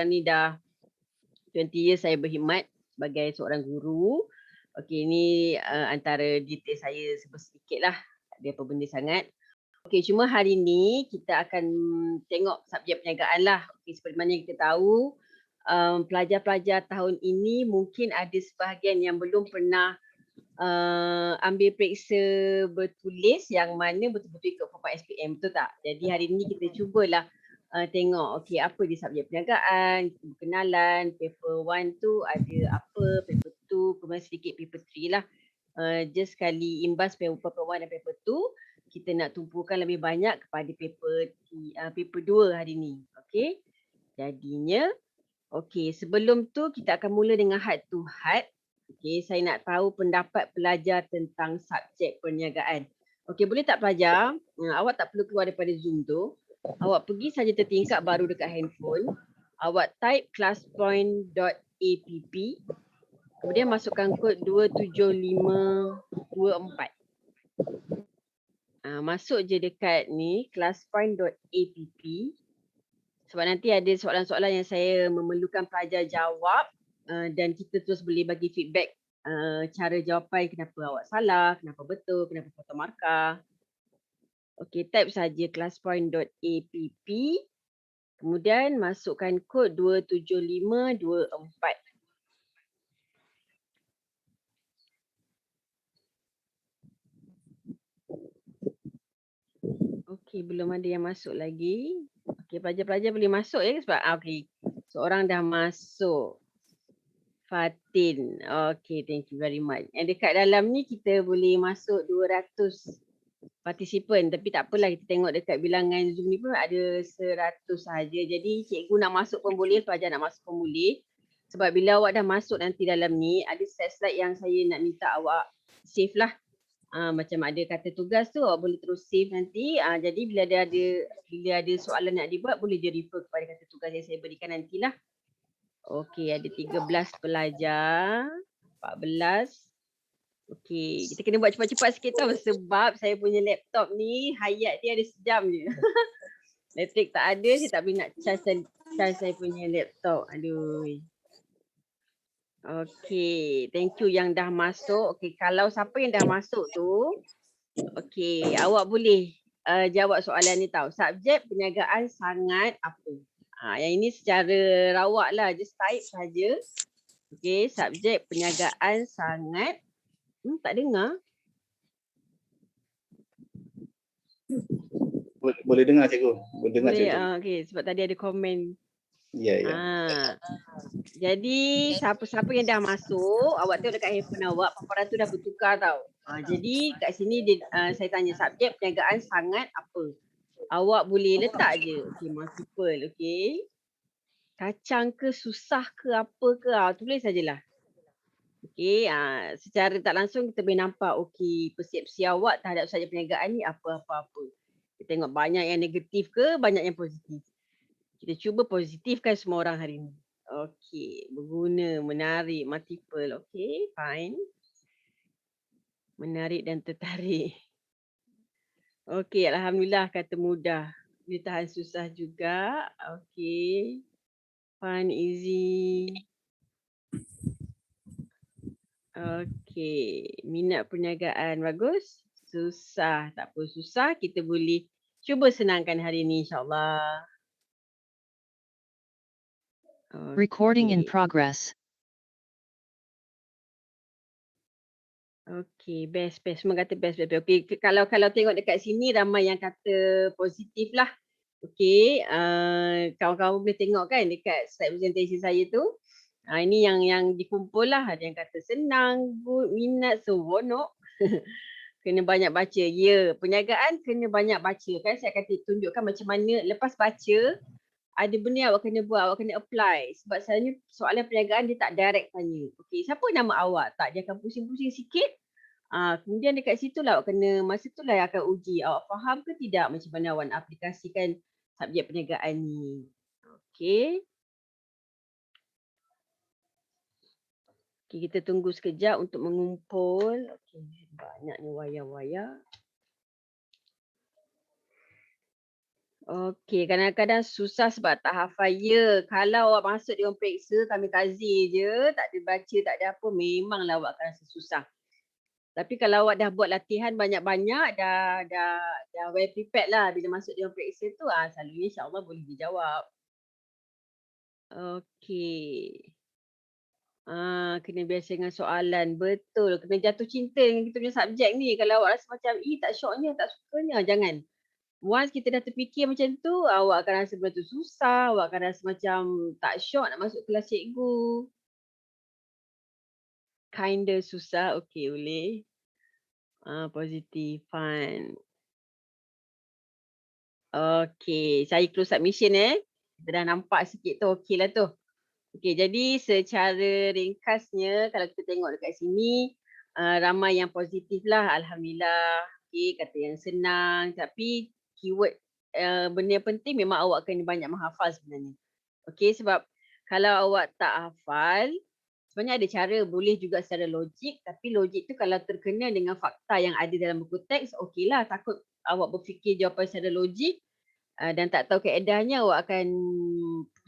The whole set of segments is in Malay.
ni dah 20 years saya berkhidmat sebagai seorang guru. Okey, ni antara detail saya sedikit lah. Tak ada apa benda sangat. Okey, cuma hari ni kita akan tengok subjek perniagaan lah. Okey, seperti mana kita tahu, pelajar-pelajar tahun ini mungkin ada sebahagian yang belum pernah ambil periksa bertulis yang mana betul-betul ikut format SPM, betul tak? Jadi hari ni kita cubalah tengok okey apa di subjek perniagaan, perkenalan, paper 1 tu ada apa, paper 2, kemudian sedikit paper 3 lah. Just kali imbas paper 1 dan paper 2, kita nak tumpukan lebih banyak kepada paper 2 hari ni. Okey. Jadinya okey, sebelum tu kita akan mula dengan heart to heart. Okey, saya nak tahu pendapat pelajar tentang subjek perniagaan. Okey, boleh tak pelajar? Awak tak perlu keluar daripada Zoom tu. Awak pergi saja tertingkap baru dekat handphone. Awak type classpoint.app. Kemudian masukkan kod 27524. Masuk je dekat ni classpoint.app. Sebab nanti ada soalan-soalan yang saya memerlukan pelajar jawab dan kita terus boleh bagi feedback cara jawapan, kenapa awak salah, kenapa betul, kenapa potong markah. Okey, type saja classpoint.app. Kemudian masukkan kod 27524. Okey, belum ada yang masuk lagi. Okey, pelajar-pelajar boleh masuk ya sebab okey. Seorang dah masuk. Fatin. Okay, thank you very much. And dekat dalam ni kita boleh masuk 200 participant. Tapi tak apalah, kita tengok dekat bilangan Zoom ni pun ada 100 sahaja. Jadi cikgu nak masuk pun boleh, pelajar nak masuk pun boleh. Sebab bila awak dah masuk nanti dalam ni, ada slide yang saya nak minta awak save lah. Macam ada kata tugas tu, awak boleh terus save nanti. Jadi bila ada soalan nak dibuat, boleh je refer kepada kata tugas yang saya berikan nantilah. Okey, ada 13 pelajar, 14. Okey, kita kena buat cepat-cepat sikit tau sebab saya punya laptop ni hayat dia ada sejam je. Elektrik tak ada, saya tak boleh nak charge saya punya laptop. Aduh. Okey, thank you yang dah masuk. Okey, kalau siapa yang dah masuk tu, okey, awak boleh jawab soalan ni tau. Subjek perniagaan sangat apa? Yang ini secara rawak lah, just type saja. Okey, subjek perniagaan sangat. Tak dengar. Boleh dengar cikgu. Boleh dengar Boleh, cikgu. okey, sebab tadi ada komen. Ya, ya. Jadi siapa-siapa yang dah masuk, awak tengok dekat handphone awak, paparan tu dah bertukar tau. Jadi kat sini saya tanya subjek perniagaan sangat apa? Awak boleh letak je. Okey, multiple, okey. Kacang ke, susah ke, apa ke, tulis sajalah. Okey, secara tak langsung kita boleh nampak okey persepsi awak terhadap subjek perniagaan ni apa-apa-apa. Kita tengok banyak yang negatif ke, banyak yang positif. Kita cuba positifkan semua orang hari ni. Okey, berguna, menarik, multiple. Okey, fine. Menarik dan tertarik. Okey, alhamdulillah kata mudah. Dia tahan susah juga. Okey. Fun, easy. Okey, minat perniagaan bagus. Susah, tak apa susah, kita boleh cuba senangkan hari ni insya-Allah. Recording in progress. Okey, best. Semua kata best. Okey, kalau tengok dekat sini ramai yang kata positif lah. Okey, kawan-kawan boleh tengok kan dekat slide presentation saya tu. Ini yang dikumpul lah. Ada yang kata senang, good, minat, seronok. Kena banyak baca. Ya, perniagaan kena banyak baca. Kan saya akan tunjukkan macam mana lepas baca, ada benda yang awak kena buat, awak kena apply. Sebab sebenarnya soalan perniagaan dia tak direct tanya. Okey, siapa nama awak? Tak, dia akan pusing-pusing sikit. Kemudian dekat situ lah awak kena, masa tu lah yang akan uji. Awak faham ke tidak macam mana awak nak aplikasikan subjek perniagaan ni. Okey. Okey, kita tunggu sekejap untuk mengumpul. Okey, banyaknya wayar-wayar. Okey, kadang-kadang susah sebab tak hafal. Ya, kalau awak masuk dia orang periksa kamikaze je, tak ada baca, tak ada apa, memanglah awak akan rasa susah. Tapi kalau awak dah buat latihan banyak-banyak, dah well prepared lah bila masuk dia orang periksa tu, selalunya insya-Allah boleh dijawab. Okey. Kena biasa dengan soalan. Betul, kena jatuh cinta dengan kita punya subjek ni. Kalau awak rasa macam, tak syoknya, tak sukanya, jangan. Once kita dah terfikir macam tu, awak akan rasa benda tu susah, awak akan rasa macam tak syok nak masuk kelas cikgu. Kinda susah, okey boleh. Positif, fun. Okey, saya close submission Kita dah nampak sikit tu, okey lah tu. Okey, jadi secara ringkasnya kalau kita tengok dekat sini, ramai yang positif lah, alhamdulillah. Okey, kata yang senang, tapi keyword benda yang penting memang awak kena banyak menghafal sebenarnya. Okey, sebab kalau awak tak hafal, sebenarnya ada cara, boleh juga secara logik, tapi logik tu kalau terkena dengan fakta yang ada dalam buku teks, okeylah. Takut awak berfikir jawapan secara logik, dan tak tahu kaedahnya, awak akan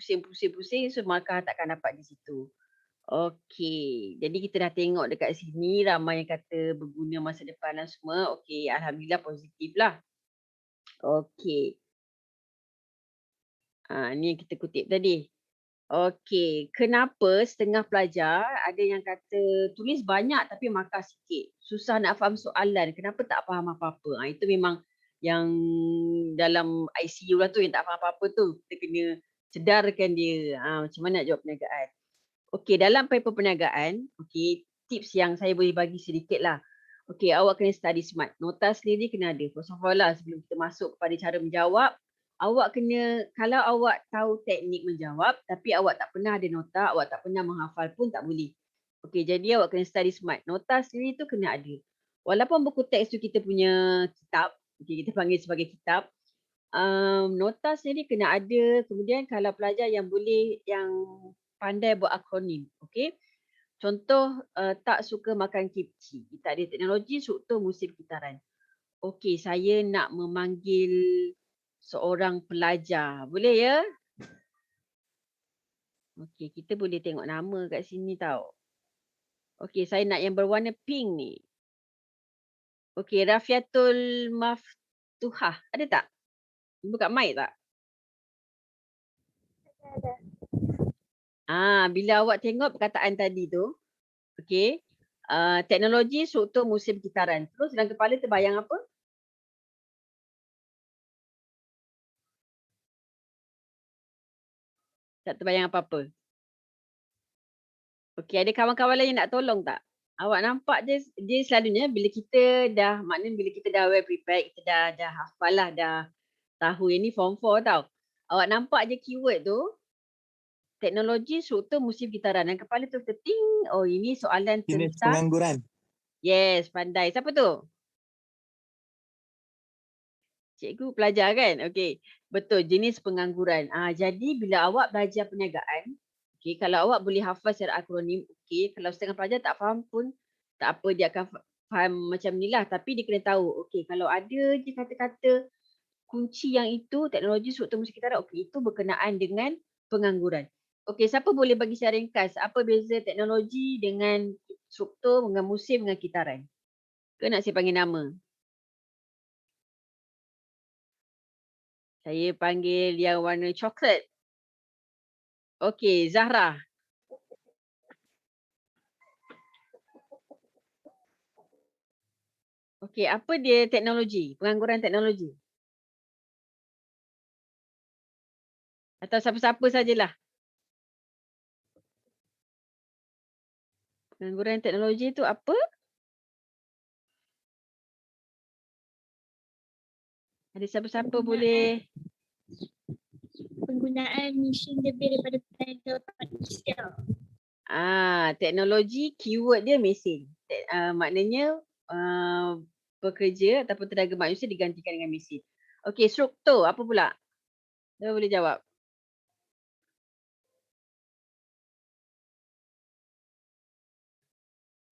pusing, so markah takkan dapat di situ. Okey, jadi kita dah tengok dekat sini ramai yang kata berguna masa depan dan semua. Okey, alhamdulillah positif lah. Okey. Ni yang kita kutip tadi. Okey, kenapa setengah pelajar ada yang kata tulis banyak tapi markah sikit. Susah nak faham soalan, kenapa tak faham apa-apa. Itu memang yang dalam ICU lah tu yang tak faham apa-apa tu. Kita kena sedarkan dia. Macam mana nak jawab perniagaan. Okey, dalam paper perniagaan, okey, tips yang saya boleh bagi sedikit lah. Okey, awak kena study smart. Nota sendiri kena ada. First of all lah, sebelum kita masuk kepada cara menjawab, awak kena, kalau awak tahu teknik menjawab, tapi awak tak pernah ada nota, awak tak pernah menghafal pun tak boleh. Okey, jadi awak kena study smart. Nota sendiri tu kena ada. Walaupun buku teks tu kita punya kitab, okey, kita panggil sebagai kitab, nota sendiri kena ada. Kemudian kalau pelajar yang boleh, yang pandai buat akronim, okey. Contoh, tak suka makan kimchi. Tak ada teknologi, struktur musim kitaran. Okey, saya nak memanggil seorang pelajar. Boleh ya? Okey, kita boleh tengok nama kat sini tau. Okey, saya nak yang berwarna pink ni. Okey, Rafiatul Maftuhah. Ada tak? Buka mic tak? Bila awak tengok perkataan tadi tu, okey, teknologi struktur musim kitaran. Terus dalam kepala terbayang apa? Tak terbayang apa-apa. Okey, ada kawan-kawan lain yang nak tolong tak? Awak nampak dia selalunya bila kita dah, maknanya bila kita dah well prepared, kita dah hafal lah, dah tahu yang ni form 4 tau. Awak nampak je keyword tu, teknologi struktur musim kitaran. Dan kepala tu terting, oh ini soalan Jenis tentang, pengangguran. yes, pandai. Siapa tu? Cikgu pelajar kan? Okey. Betul, jenis pengangguran. Jadi bila awak belajar perniagaan, okey, kalau awak boleh hafal secara akronim, okey. Kalau setengah pelajar tak faham pun, tak apa, dia akan faham macam ni lah. Tapi dia kena tahu, okey, kalau ada je kata-kata kunci yang itu, teknologi struktur musim kitaran, okey, itu berkenaan dengan pengangguran. Okey, siapa boleh bagi secara ringkas, apa beza teknologi dengan struktur, dengan musim, dengan kitaran? Ke nak saya panggil nama? Saya panggil yang warna coklat. Okey, Zahra. Okey, apa dia teknologi? Pengangguran teknologi? Atau siapa-siapa sajalah? Pengangguran teknologi tu apa? Ada siapa-siapa boleh? Penggunaan mesin lebih daripada tenaga manusia. Teknologi, keyword dia mesin. Maknanya pekerja ataupun tenaga manusia digantikan dengan mesin. Okey, struktur apa pula? Siapa boleh jawab?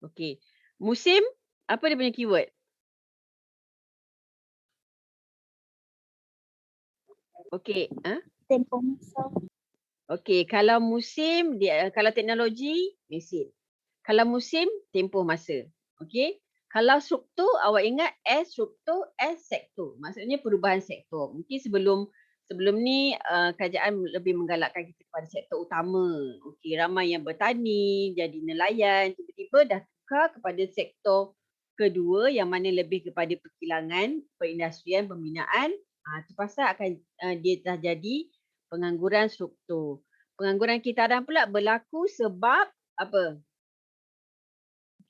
Okey. Musim, apa dia punya keyword? Okey, Tempoh masa. okey, kalau musim dia, kalau teknologi mesin. Kalau musim tempoh masa. Okey. Kalau struktur awak ingat S struktur, S sektor. Maksudnya perubahan sektor. Mungkin sebelum ni kerajaan lebih menggalakkan kita kepada sektor utama. Okey, ramai yang bertani, jadi nelayan, tiba-tiba dah tukar kepada sektor kedua yang mana lebih kepada perkilangan, perindustrian, pembinaan. Tu pasal akan dia dah jadi pengangguran struktur. Pengangguran kitaran pula berlaku sebab apa?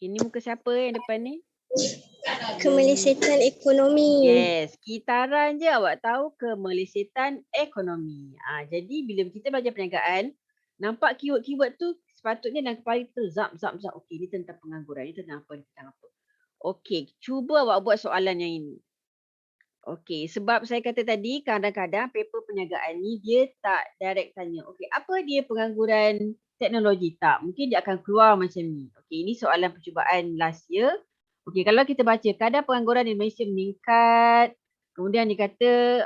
Ini muka siapa yang depan ni? Kemelesetan ekonomi. Yes, kitaran je awak tahu kemelesetan ekonomi. Jadi bila kita belajar perniagaan, nampak keyword-keyword tu sepatutnya dalam kepala kita zap. Okey, ni tentang pengangguran, ni tentang apa, ni tentang apa. Okey, cuba awak buat soalan yang ini. Okey, sebab saya kata tadi kadang-kadang paper perniagaan ni dia tak direct tanya. Okey, apa dia pengangguran teknologi? Tak, mungkin dia akan keluar macam ni. Okey, ini soalan percubaan last year. Okey, kalau kita baca kadar pengangguran di Malaysia meningkat. Kemudian dikata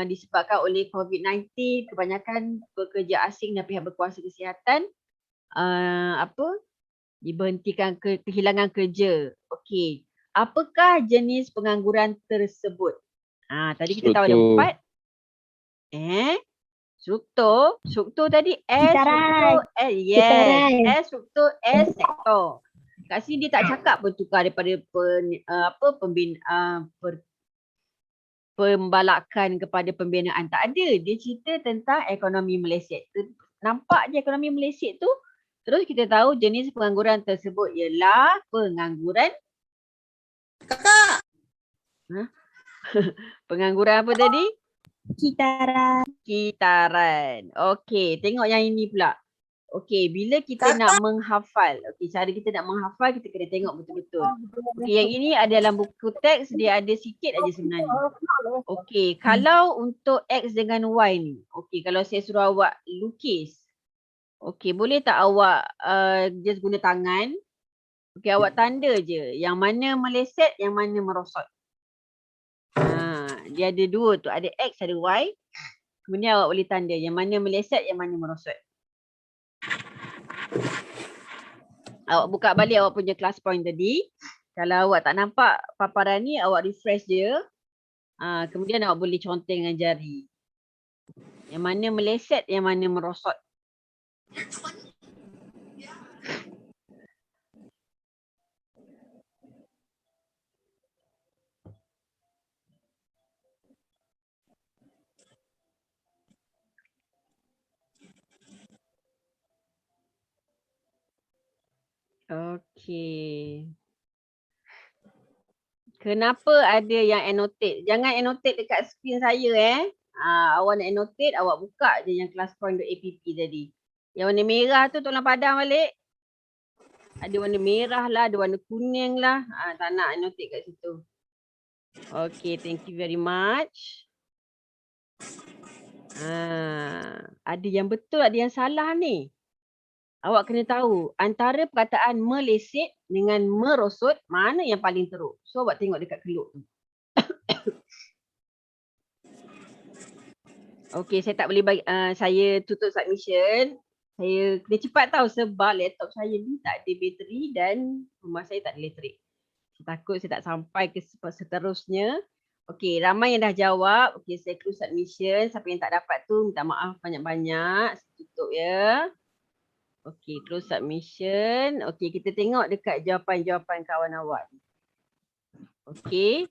disebabkan oleh COVID-19, kebanyakan pekerja asing dan pihak berkuasa kesihatan diberhentikan kehilangan kerja. Okey, apakah jenis pengangguran tersebut? Tadi kita tahu ada Struktur. 4. Struktur. Struktur tadi S Kitaran. struktur S. Yes. Kitaran. S struktur S sektor. Kat sini dia tak cakap pun tukar daripada pembalakan kepada pembinaan. Tak ada. Dia cerita tentang ekonomi meleset. Nampak je ekonomi meleset tu. Terus kita tahu jenis pengangguran tersebut ialah pengangguran. Kakak. Pengangguran apa tadi? Kitaran. Kitaran. Okey, tengok yang ini pula. Okey, bila kita nak menghafal. Okey, cara kita nak menghafal kita kena tengok betul-betul. Okey, yang ini ada dalam buku teks, dia ada sikit aja sebenarnya. Okey, kalau untuk X dengan Y ni. Okey, kalau saya suruh awak lukis. Okey, boleh tak awak just guna tangan. Okey, awak tanda je. Yang mana meleset, yang mana merosot. Dia ada dua tu, ada X, ada Y. Kemudian awak boleh tanda yang mana meleset, yang mana merosot. Awak buka balik awak punya class point tadi. Kalau awak tak nampak paparan ni, awak refresh je. Kemudian awak boleh conteng dengan jari. Yang mana meleset, yang mana merosot. Okey. Kenapa ada yang annotate? Jangan annotate dekat skrin saya awak nak annotate, awak buka je yang classpoint.app tadi. Yang warna merah tu tolong padam balik. Ada warna merah lah, ada warna kuning lah. Tak nak annotate kat situ. Okay, thank you very much. Ada yang betul, ada yang salah ni. Awak kena tahu antara perkataan meleset dengan merosot mana yang paling teruk. So awak tengok dekat keluk tu. Okey, saya tak boleh bagi, saya tutup submission. Saya kena cepat tahu sebab laptop saya ni tak ada bateri dan rumah saya tak ada elektrik. Saya takut saya tak sampai ke seterusnya. Okey, ramai yang dah jawab. Okey, saya close submission. Siapa yang tak dapat tu minta maaf banyak-banyak. Saya tutup ya. Okey, close submission. Okey, kita tengok dekat jawapan-jawapan kawan awak. Okey,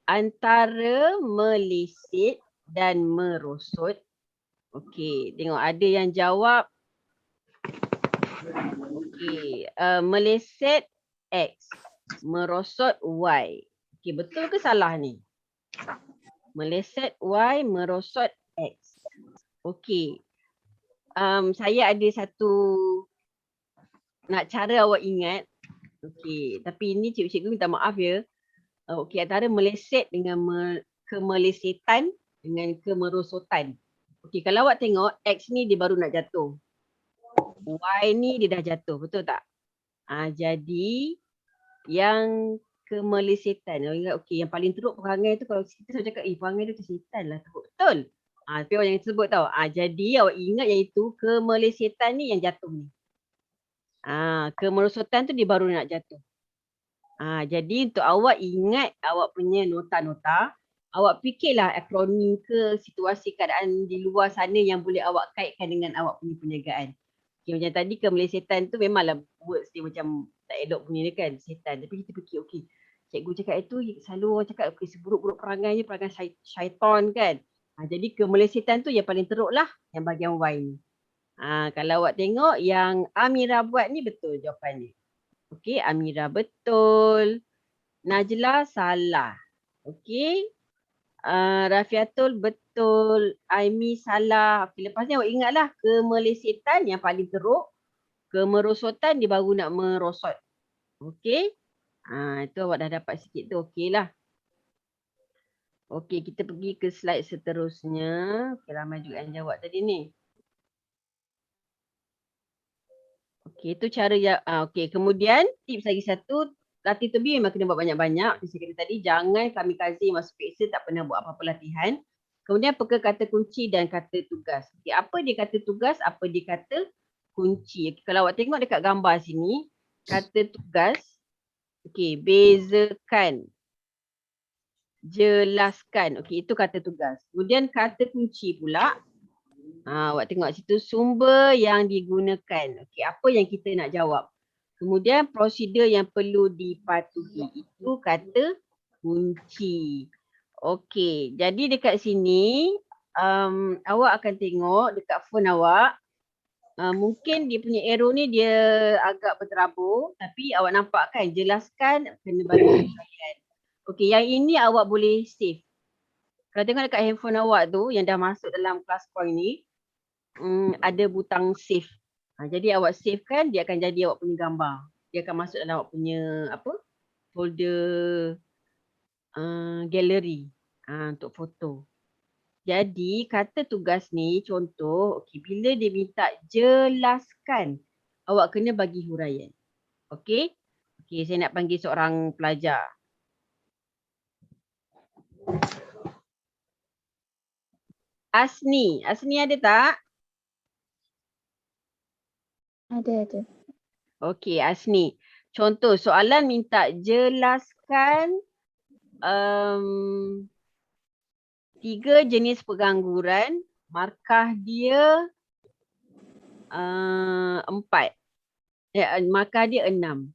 antara meleset dan merosot. Okey, tengok ada yang jawab. Okey, meleset X, merosot Y. Okey, betul ke salah ni? Meleset Y, merosot X. Okey. Saya ada satu nak cara awak ingat. Okey, tapi ini cikgu minta maaf ya. Okey, antara meleset dengan kemelesetan dengan kemerosotan. Okey, kalau awak tengok X ni dia baru nak jatuh. Y ni dia dah jatuh, betul tak? Jadi yang kemelesetan. Okey, yang paling teruk perangai tu kalau kita selalu cakap perangai tu macam setan lah teruk. Betul. Tapi orang yang sebut tau. Jadi awak ingat yang itu kemelesetan ni yang jatuh ni. Kemerosotan tu dia baru nak jatuh. Jadi untuk awak ingat awak punya nota-nota, awak fikirlah akronim ke situasi keadaan di luar sana yang boleh awak kaitkan dengan awak punya perniagaan. Okay, macam tadi kemelesetan tu memanglah words dia macam tak elok punya ni kan, setan. Tapi kita fikir okey, cikgu cakap itu selalu orang cakap okey seburuk-buruk perangai syaitan kan. Jadi kemelesetan tu yang paling teruk lah yang bahagian Y ni. Kalau awak tengok yang Amira buat ni betul jawapannya. Okey, Amira betul. Najla salah. Okey. Rafiatul betul. Aimi salah. Okay, lepas ni awak ingatlah kemelesetan yang paling teruk. Kemerosotan dia baru nak merosot. Okey. Itu awak dah dapat sikit tu. Okey lah. Okey, kita pergi ke slide seterusnya. Okay, ramai juga yang jawab tadi ni. Okey, itu cara yang okey. Kemudian tips lagi satu, latih terlebih memang kena buat banyak-banyak. Saya kata tadi jangan kamikaze masuk PX tak pernah buat apa-apa latihan. Kemudian peka kata kunci dan kata tugas. Okey, apa dia kata tugas, apa dia kata kunci. Okay, kalau awak tengok dekat gambar sini, kata tugas, okey, bezakan, jelaskan. Okey, itu kata tugas. Kemudian kata kunci pula. Awak tengok situ sumber yang digunakan. Okey, apa yang kita nak jawab. Kemudian prosedur yang perlu dipatuhi. Itu kata kunci. Okey, jadi dekat sini awak akan tengok dekat phone awak. Mungkin dia punya arrow ni dia agak berterabur. Tapi awak nampak kan, jelaskan kena bagi huraian. Okey, yang ini awak boleh save. Kalau tengok dekat handphone awak tu yang dah masuk dalam class point ni, ada butang save. Jadi awak save kan, dia akan jadi awak punya gambar. Dia akan masuk dalam awak punya folder gallery untuk foto. Jadi kata tugas ni contoh, okey, bila dia minta jelaskan, awak kena bagi huraian. Okey? Okey, saya nak panggil seorang pelajar. Asni ada tak? Ada. Okey, Asni. Contoh soalan minta jelaskan 3 jenis pengangguran, markah dia 4. Markah dia 6.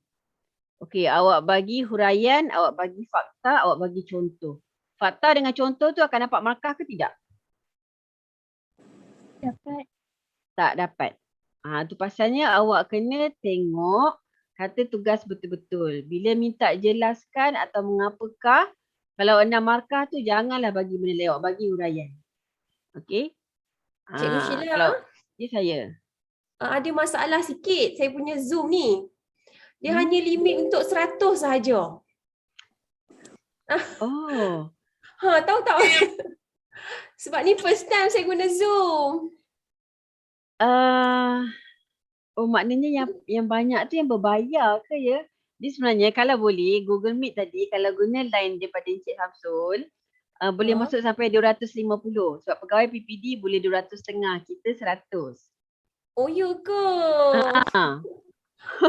Okey, awak bagi huraian, awak bagi fakta, awak bagi contoh. Fakta dengan contoh tu akan dapat markah ke tidak? Dapat. Tak dapat. Tu pasalnya awak kena tengok kata tugas betul-betul. Bila minta jelaskan atau mengapakah, kalau 6 markah tu janganlah bagi benda lain, awak bagi huraian. Okey? Cikgu Sheila, Kalau dia saya. ada masalah sikit saya punya Zoom ni. Dia hanya limit untuk 100 sahaja. Oh. Tahu tak? Sebab ni first time saya guna Zoom. Maknanya yang banyak tu yang berbayar ke ya? Dia sebenarnya kalau boleh Google Meet tadi kalau guna line daripada Encik Samsul boleh masuk sampai 250 sebab pegawai PPD boleh 250, kita 100. Oh ya ke?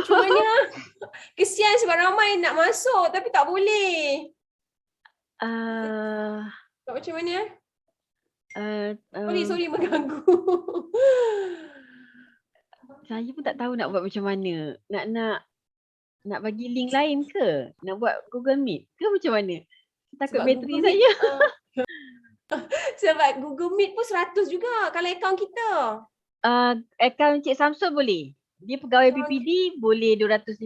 Cumanya kesian sebab ramai nak masuk tapi tak boleh. Tak macam mana? Sorry mengganggu. Saya pun tak tahu nak buat macam mana. Nak bagi link lain ke? Nak buat Google Meet ke macam mana? Takut Sebab bateri Google saya. Sebab Google Meet pun 100 juga kalau akaun kita. Akaun Encik Samsul boleh. Dia pegawai PPD boleh 250.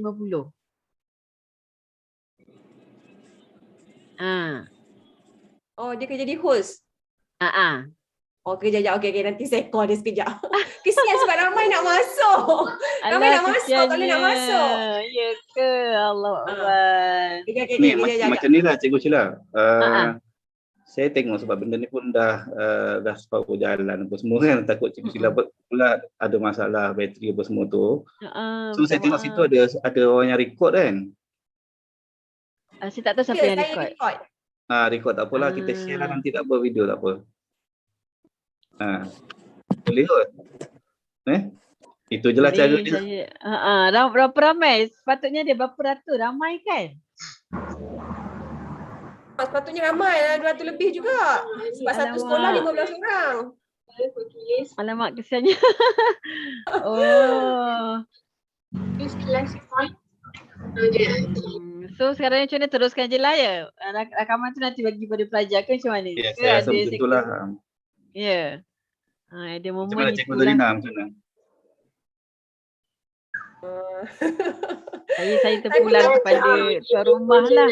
Oh, dia kena jadi host. Oh, kejap. Okey, nanti saya call dia sekejap. Kesian sebab ramai nak masuk. Ramai nak masuk, tak boleh nak masuk. Ya ke? Allah Akbar. Ni macam ni lah Cikgu Sheila. Saya tengok sebab benda ni pun dah separuh jalan apa semua kan. Takut Cikgu Sheila pula ada masalah bateri apa semua tu. So saya tengok situ ada orang yang record kan. Saya tak tahu siapa yang record. Record tak apalah, kita share lah nanti tak apa, video tak apa. Boleh kot. Itu je lah cara Boleh dia. saya. Berapa ramai? Sepatutnya dia berapa ratus? Ramai kan? Sepatutnya ramai lah, 200 lebih juga. Sebab satu sekolah 15 orang. Alamak, kesiannya. Oh. So sekarang macam mana, teruskan je lah ya? Rakaman tu nanti bagi pada pelajar ke macam mana? Ya, saya rasa macam itulah. Ya. Ada Macam momen mana Cikgu itulah. Zarina macam mana? Saya terpulang kepada tuan rumah lah.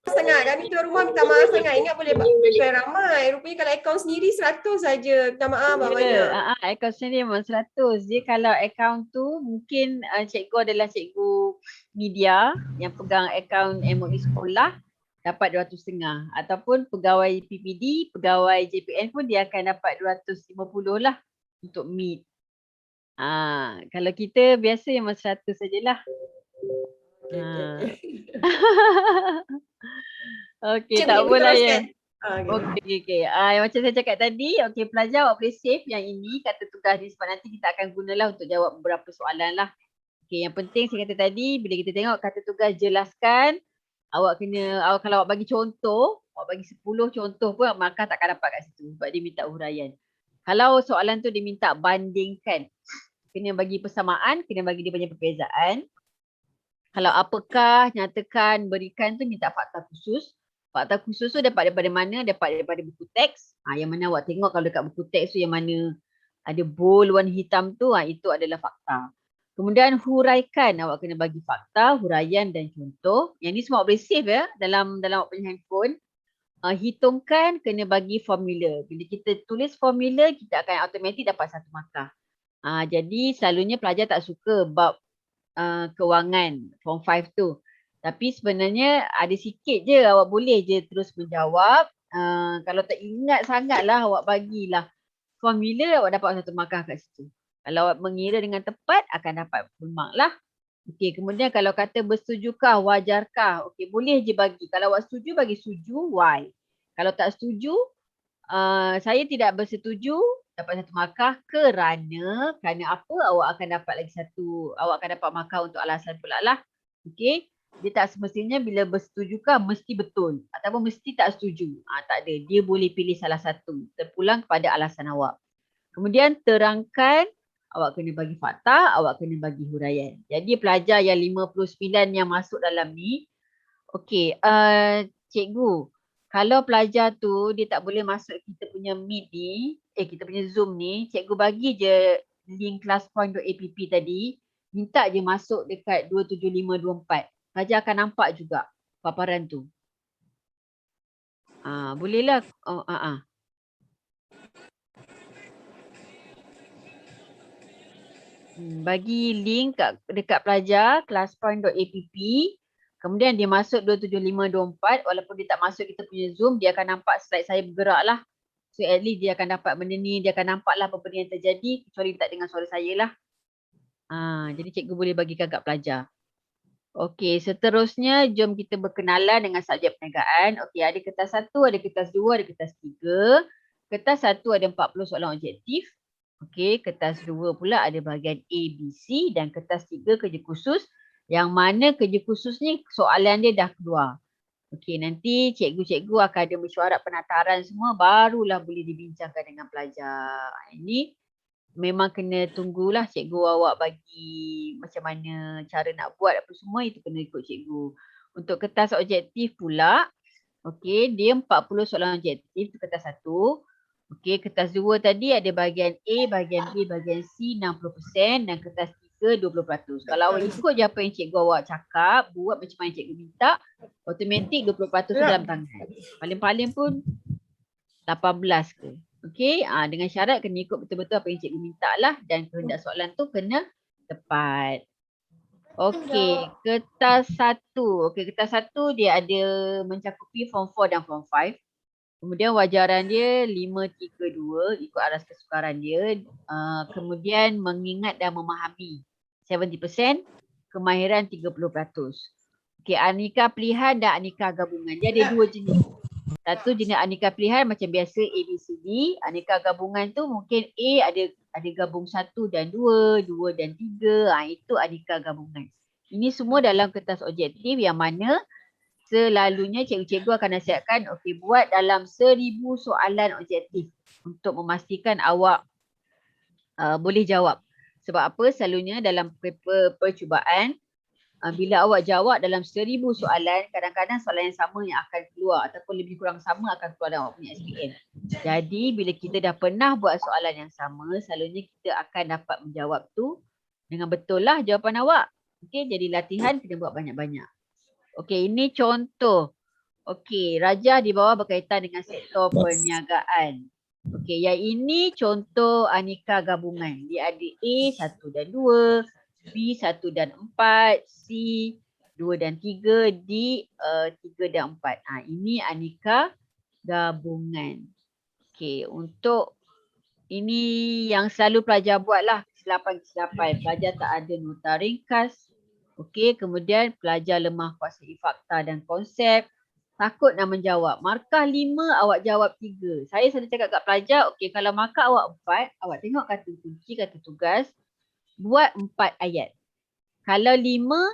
Sangat kami tuan rumah minta maaf sangat. Ingat boleh bukan ramai. Rupanya kalau akaun sendiri 100 saja. Minta maaf banyak. Akaun sendiri memang 100. Dia kalau akaun tu mungkin cikgu adalah cikgu media yang pegang akaun MOE sekolah dapat 200.5. Ataupun pegawai PPD, pegawai JPN pun dia akan dapat 250 lah untuk meet. Kalau kita biasa memang 100 sajalah. Okey, tak apalah ya. Okey. Macam saya cakap tadi, pelajar awak boleh save yang ini kata tugas ni sebab nanti kita akan gunalah untuk jawab beberapa soalan lah. Okey, yang penting saya kata tadi, bila kita tengok kata tugas jelaskan, kalau awak bagi contoh, awak bagi 10 contoh pun maka takkan dapat kat situ sebab dia minta huraian. Kalau soalan tu dia minta bandingkan, kena bagi persamaan, kena bagi dia punya perbezaan. Kalau apakah, nyatakan, berikan tu minta fakta khusus. Fakta khusus tu dapat daripada mana? Dapat daripada buku teks. Yang mana awak tengok kalau dekat buku teks tu yang mana ada bold warna hitam tu, itu adalah fakta. Kemudian huraikan, awak kena bagi fakta, huraian dan contoh. Yang ni semua awak boleh save ya dalam awak punya handphone. Hitungkan, kena bagi formula. Bila kita tulis formula, kita akan automatik dapat 1 markah. Jadi selalunya pelajar tak suka bab kewangan form 5 tu. Tapi sebenarnya ada sikit je awak boleh je terus menjawab. Kalau tak ingat sangatlah awak bagilah formula, awak dapat 1 markah kat situ. Kalau awak mengira dengan tepat akan dapat full mark lah. Okey, kemudian kalau kata bersetujukah, wajarkah, okey boleh je bagi. Kalau awak setuju bagi setuju, why. Kalau tak setuju, saya tidak bersetuju, dapat 1 markah kerana apa awak akan dapat lagi 1, awak akan dapat markah untuk alasan pula lah. Okey, dia tak semestinya bila bersetujukah mesti betul ataupun mesti tak setuju. Tak ada, dia boleh pilih salah satu, terpulang kepada alasan awak. Kemudian terangkan, awak kena bagi fakta, awak kena bagi huraian. Jadi pelajar yang 59 yang masuk dalam ni, okey, cikgu, kalau pelajar tu dia tak boleh masuk kita punya meet ni, kita punya Zoom ni, cikgu bagi je link classpoint.app tadi, minta je masuk dekat 27524. Pelajar akan nampak juga paparan tu. Bolehlah. Bagi link dekat pelajar classpoint.app. Kemudian dia masuk 27524, walaupun dia tak masuk kita punya Zoom, dia akan nampak slide saya bergerak lah. So at least dia akan dapat benda ni, dia akan nampak lah apa benda yang terjadi, kecuali tak dengar suara saya lah. Jadi cikgu boleh bagikan kat pelajar. Okey, seterusnya jom kita berkenalan dengan subjek perniagaan. Okey, ada kertas 1, ada kertas 2, ada kertas 3. Kertas 1 ada 40 soalan objektif. Okey, kertas 2 pula ada bahagian A, B, C dan kertas 3 kerja khusus. Yang mana kerja khusus ni soalan dia dah keluar. Okey, nanti cikgu-cikgu akan ada mesyuarat penataran semua, barulah boleh dibincangkan dengan pelajar. Ini memang kena tunggulah cikgu awak bagi macam mana cara nak buat apa semua, itu kena ikut cikgu. Untuk kertas objektif pula, okey, dia 40 soalan objektif, tu kertas 1. Okey, kertas 2 tadi ada bahagian A, bahagian B, bahagian C 60% dan kertas 3 20%. Kalau awak ikut je apa yang cikgu awak cakap, buat macam mana cikgu minta, automatik 20% dalam tangan. Paling-paling pun 18 ke. Okey, dengan syarat kena ikut betul-betul apa yang cikgu minta lah dan kehendak soalan tu kena tepat. Okey, kertas 1. Okey, kertas 1 dia ada mencakupi form 4 dan form 5. Kemudian wajaran dia 532 ikut aras kesukaran dia. Kemudian mengingat dan memahami 70%, kemahiran 30%. Okey, aneka pilihan dan aneka gabungan. Dia ada 2 jenis. Satu jenis aneka pilihan macam biasa A, B, C, D. Aneka gabungan tu mungkin A ada gabung 1 dan 2, 2 dan 3. Itu aneka gabungan. Ini semua dalam kertas objektif yang mana selalunya cikgu-cikgu akan nasihatkan okey, buat dalam 1000 soalan objektif untuk memastikan awak boleh jawab. Sebab apa? Selalunya dalam paper percubaan, bila awak jawab dalam 1000 soalan, kadang-kadang soalan yang sama yang akan keluar ataupun lebih kurang sama akan keluar dalam awak punya SPM. Jadi bila kita dah pernah buat soalan yang sama, selalunya kita akan dapat menjawab tu dengan betul lah jawapan awak. Okey, jadi latihan kena buat banyak-banyak. Okey, ini contoh. Okey, rajah di bawah berkaitan dengan sektor perniagaan. Okey, yang ini contoh aneka gabungan. Dia ada A 1 dan 2. B 1 dan 4, C 2 dan 3, D 3 dan 4. Ini aneka gabungan. Okey, untuk ini yang selalu pelajar buatlah kesilapan-kesilapan. Pelajar tak ada nota ringkas. Okey, kemudian pelajar lemah kuasai fakta dan konsep. Takut nak menjawab. Markah 5, awak jawab 3. Saya selalu cakap kat pelajar, okey, kalau markah awak 4, awak tengok kata kunci, kata tugas. Buat 4 ayat. Kalau 5,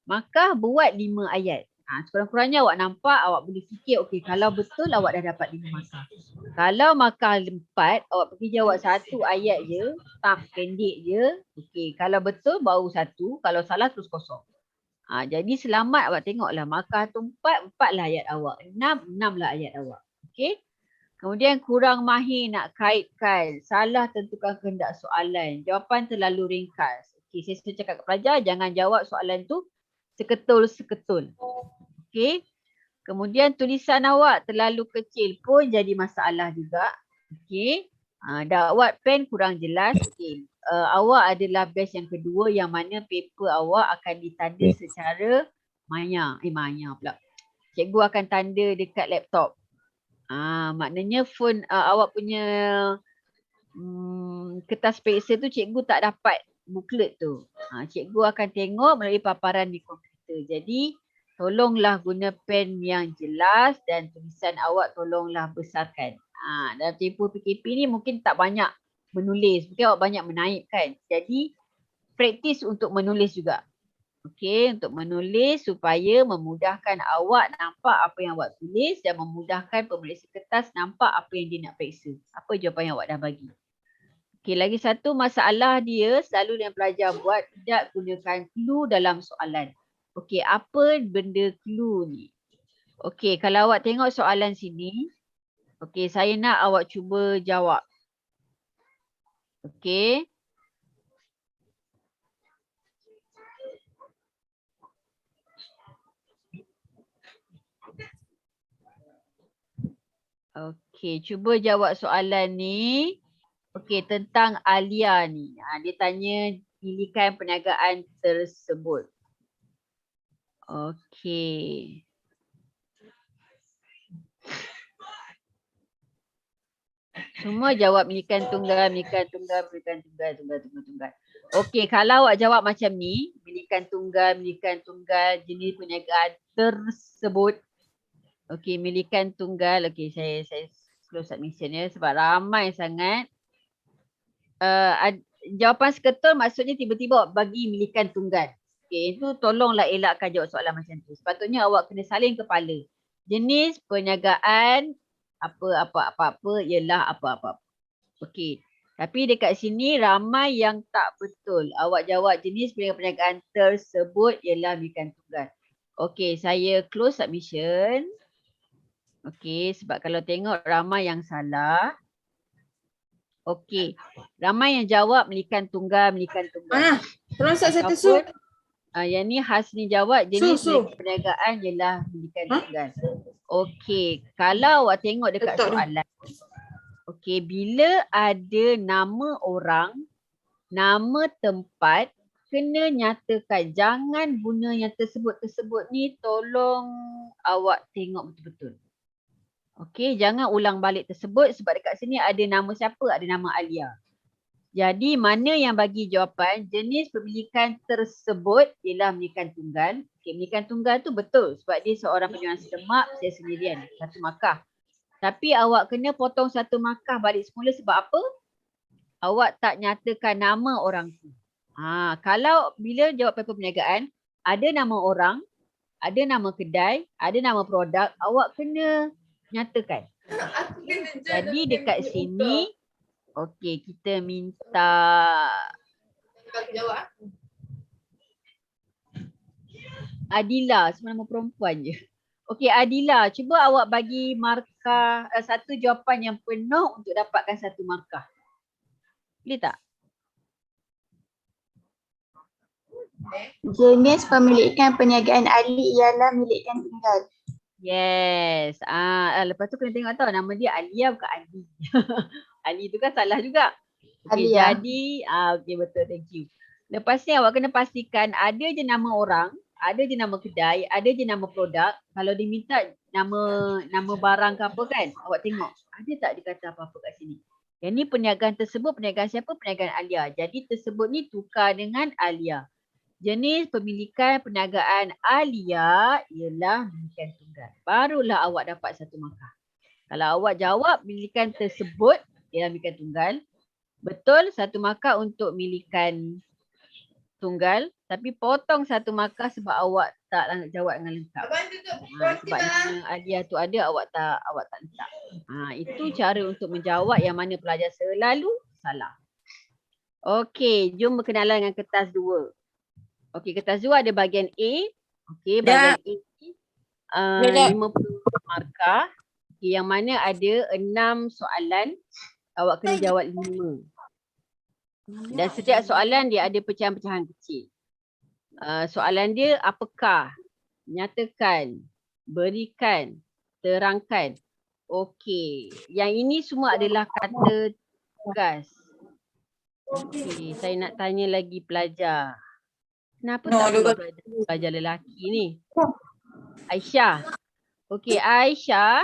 maka buat 5 ayat. Sekurang-kurangnya awak nampak, awak boleh fikir, okey, kalau betul awak dah dapat 5 markah. Kalau markah 4, awak pergi jawab 1 ayat je, pendek je. Okey, kalau betul baru 1, kalau salah terus kosong. Jadi selamat awak tengoklah markah tu 4, 4 lah ayat awak. 6, 6 lah ayat awak. Okey. Kemudian kurang mahir nak kaitkan, salah tentukan kehendak soalan, jawapan terlalu ringkas. Okey, saya selalu cakap kepada pelajar, jangan jawab soalan tu seketul-seketul. Okey. Kemudian tulisan awak terlalu kecil pun jadi masalah juga. Okey. Dakwat pen kurang jelas. Okey. Awak adalah batch yang kedua yang mana paper awak akan ditanda secara maya pula. Cikgu akan tanda dekat laptop. Maknanya phone awak punya kertas periksa tu cikgu tak dapat booklet tu. Cikgu akan tengok melalui paparan di komputer. Jadi tolonglah guna pen yang jelas dan tulisan awak tolonglah besarkan. Dalam tempoh PKP ni mungkin tak banyak menulis. Mungkin awak banyak menaipkan. Jadi praktis untuk menulis juga. Okey, untuk menulis supaya memudahkan awak nampak apa yang awak tulis dan memudahkan pemeriksa kertas nampak apa yang dia nak periksa. Apa jawapan yang awak dah bagi. Okey, lagi satu masalah dia selalu yang pelajar buat tidak gunakan clue dalam soalan. Okey, apa benda clue ni? Okey, kalau awak tengok soalan sini. Okey, saya nak awak cuba jawab. Okey. Okey, cuba jawab soalan ni. Okey, tentang Alia ni. Dia tanya pilihan perniagaan tersebut. Okey. Semua jawab milikan tunggal, milikan tunggal, milikan tunggal, tunggal. Okey, kalau awak jawab macam ni, milikan tunggal, jenis perniagaan tersebut. Okey, milikan tunggal. Okey, saya close submission ya sebab ramai sangat. Jawapan seketul maksudnya tiba-tiba awak bagi milikan tunggal. Okey, itu tolonglah elakkan jawab soalan macam tu. Sepatutnya awak kena salin kepala. Jenis perniagaan apa-apa ialah apa-apa. Okey. Tapi dekat sini ramai yang tak betul. Awak jawab jenis perniagaan tersebut ialah milikan tunggal. Okey, saya close submission. Okey, sebab kalau tengok ramai yang salah. Okey, ramai yang jawab milikan tunggal. Tolong satu su. Yang ni Hasni jawab jenis perniagaan ialah milikan tunggal. Okey, kalau awak tengok dekat soalan. Okey, bila ada nama orang, nama tempat, kena nyatakan. Jangan guna yang tersebut ni, tolong awak tengok betul-betul. Okey, jangan ulang balik tersebut sebab dekat sini ada nama siapa? Ada nama Alia. Jadi mana yang bagi jawapan jenis pemilikan tersebut ialah pemilikan tunggal. Okay, pemilikan tunggal tu betul sebab dia seorang penyuruh semak, saya sendirian, satu markah. Tapi awak kena potong satu markah balik semula sebab apa? Awak tak nyatakan nama orang tu. Kalau bila jawab paper perniagaan, ada nama orang, ada nama kedai, ada nama produk, awak kena nyatakan. Jadi dekat sini, okey, kita minta Adila, semua nama perempuan je. Okey, Adila, cuba awak bagi markah satu jawapan yang penuh untuk dapatkan satu markah. Boleh tak? Jenis pemilikan perniagaan ahli ialah milikan tunggal. Yes. Lepas tu kena tengok tau nama dia Alia bukan Ali. Ali tu kan salah juga. Okey, Alia. jadi okey betul, thank you. Lepas ni awak kena pastikan ada je nama orang, ada je nama kedai, ada je nama produk. Kalau diminta nama barang ke apa kan, awak tengok ada tak dia kata apa-apa kat sini. Yang ni perniagaan tersebut, perniagaan siapa? Perniagaan Alia. Jadi tersebut ni tukar dengan Alia. Jenis pemilikan perniagaan Alia ialah pemilikan tunggal. Barulah awak dapat satu markah. Kalau awak jawab pemilikan tersebut ialah pemilikan tunggal, betul satu markah untuk milikan tunggal, tapi potong satu markah sebab awak tak jawab dengan lengkap. Sebab nama Alia tu ada, awak tak letak. Itu cara untuk menjawab yang mana pelajar selalu salah. Okey, jom berkenalan dengan kertas 2. Okey, kertas 2 ada bahagian A. Okey, bahagian A 50 markah. Okay, yang mana ada 6 soalan. Awak kena jawab 5. Dan setiap soalan dia ada pecahan-pecahan kecil. Soalan dia apakah, nyatakan, berikan, terangkan. Okey, yang ini semua adalah kata tugas. Okey, saya nak tanya lagi pelajar. Kenapa tak keluar pelajar lelaki ni? Aisyah. Okey, Aisyah.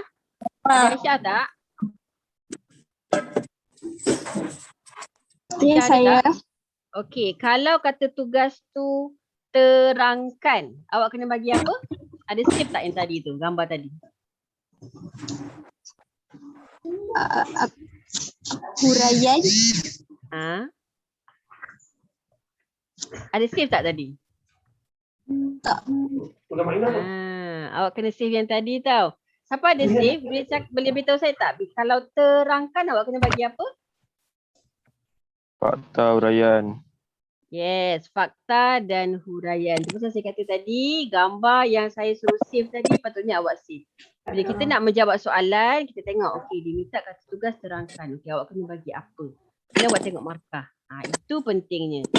Ada Aisyah tak? Ya, saya. Okey, kalau kata tugas tu terangkan, awak kena bagi apa? Ada save tak yang tadi tu, gambar tadi? Huraian. Ada save tak tadi? Tak. Awak kena save yang tadi tau. Siapa ada save? Boleh beritahu saya tak? Kalau terangkan awak kena bagi apa? Fakta huraian. Yes, fakta dan huraian. Itu pasal saya kata tadi, gambar yang saya suruh save tadi patutnya awak save. Bila kita nak menjawab soalan, kita tengok, okey, dia minta kata tugas terangkan. Okey, awak kena bagi apa? Bila awak tengok markah. Itu pentingnya.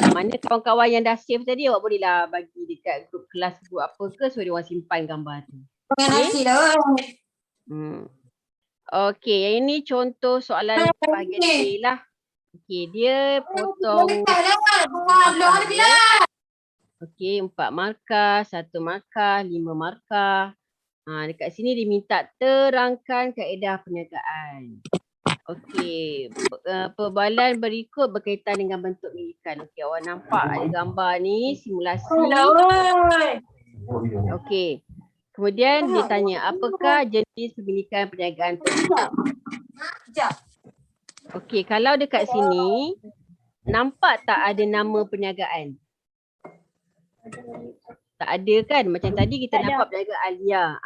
Mana kawan-kawan yang dah save tadi, awak bolehlah bagi dekat grup kelas, grup apa ke, so dia orang simpan gambar tu. Okey, yang ini contoh soalan bahagian A lah. Okey, dia potong markah dia. Okey, 4 markah, 1 markah, 5 markah. Dekat sini diminta terangkan kaedah perniagaan. Okey, perbalan berikut berkaitan dengan bentuk milikan. Okey, awak nampak ada gambar ni, simulasi. Okey, kemudian dia tanya, apakah jenis pemilikan perniagaan tersebut? Okey, kalau dekat sini, nampak tak ada nama perniagaan? Tak ada kan? Macam tadi kita nampak perniagaan Alia.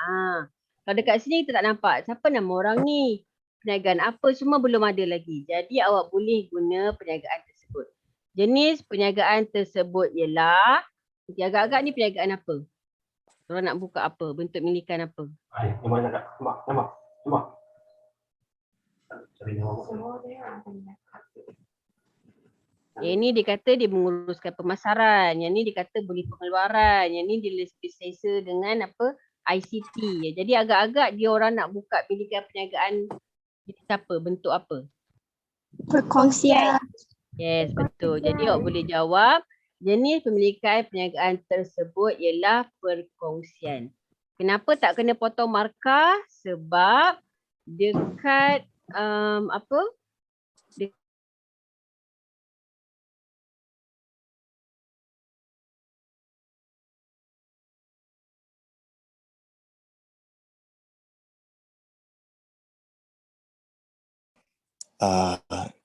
Kalau dekat sini kita tak nampak. Siapa nama orang ni? Perniagaan apa? Semua belum ada lagi. Jadi awak boleh guna perniagaan tersebut. Jenis perniagaan tersebut ialah, okay, agak-agak ni perniagaan apa? Orang nak buka apa? Bentuk milikan apa? Yang ni dia kata dia menguruskan pemasaran. Yang ni dia kata beli pengeluaran. Yang ni dia selesa dengan apa? ICT. Jadi agak-agak dia orang nak buka milikan perniagaan jenis apa? Bentuk apa? Perkongsian. Yes, betul. Jadi awak boleh jawab jenis pemilikan perniagaan tersebut ialah perkongsian. Kenapa tak kena potong markah? Sebab dekat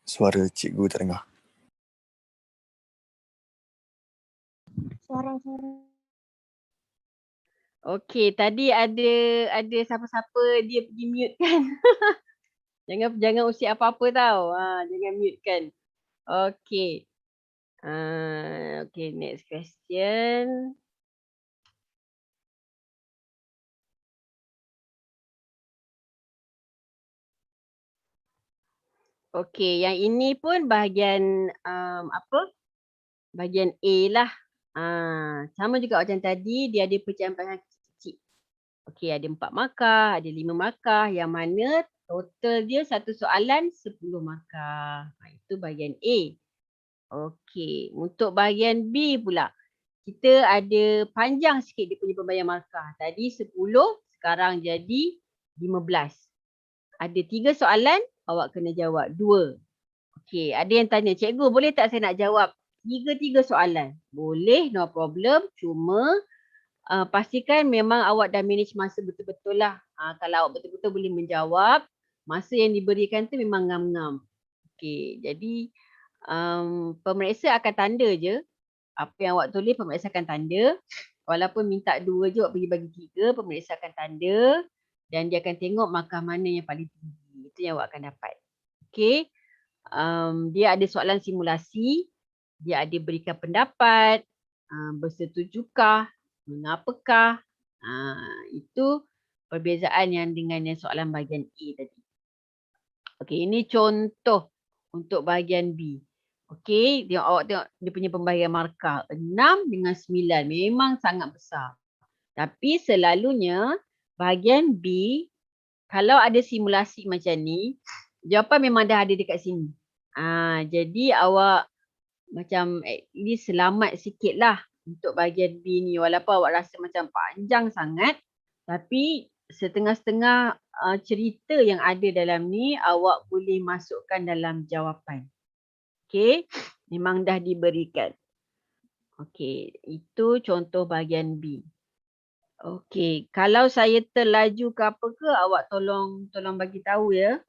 Suara cikgu terdengar. Suara-suara. Okey, tadi ada siapa-siapa dia pergi mute kan. Jangan usik apa-apa tau. Jangan mute kan. Okey. Okay, next question. Okey, yang ini pun bahagian apa? Bahagian A lah. Sama juga macam tadi, dia ada pecahan-pecahan kecil-kecil. Okey, ada 4 markah, ada 5 markah, yang mana total dia satu soalan 10 markah. Itu bahagian A. Okey, untuk bahagian B pula. Kita ada panjang sikit dia punya pemberian markah. Tadi 10, sekarang jadi 15. Ada 3 soalan, awak kena jawab 2. Okey, ada yang tanya, cikgu boleh tak saya nak jawab 3 soalan? Boleh, no problem. Cuma pastikan memang awak dah manage masa betul-betul lah. Kalau awak betul-betul boleh menjawab, masa yang diberikan tu memang ngam-ngam. Okey, jadi pemeriksa akan tanda je. Apa yang awak tulis, pemeriksa akan tanda. Walaupun minta 2 je, awak pergi bagi 3, pemeriksa akan tanda. Dan dia akan tengok markah mana yang paling tinggi. Itu yang awak akan dapat. Okey. Dia ada soalan simulasi. Dia ada berikan pendapat. Bersetujukah? Mengapakah? Itu perbezaan yang dengan yang soalan bahagian A tadi. Okey, ini contoh untuk bahagian B. Okey, awak tengok dia punya pemberian markah 6 dengan 9. Memang sangat besar. Tapi selalunya bahagian B, kalau ada simulasi macam ni, jawapan memang dah ada dekat sini. Jadi awak macam at least selamat sikit lah untuk bahagian B ni. Walaupun awak rasa macam panjang sangat, tapi setengah-setengah cerita yang ada dalam ni awak boleh masukkan dalam jawapan. Okey, memang dah diberikan. Okey, itu contoh bahagian B. Okey, kalau saya terlaju ke apa ke, awak tolong bagi tahu ya.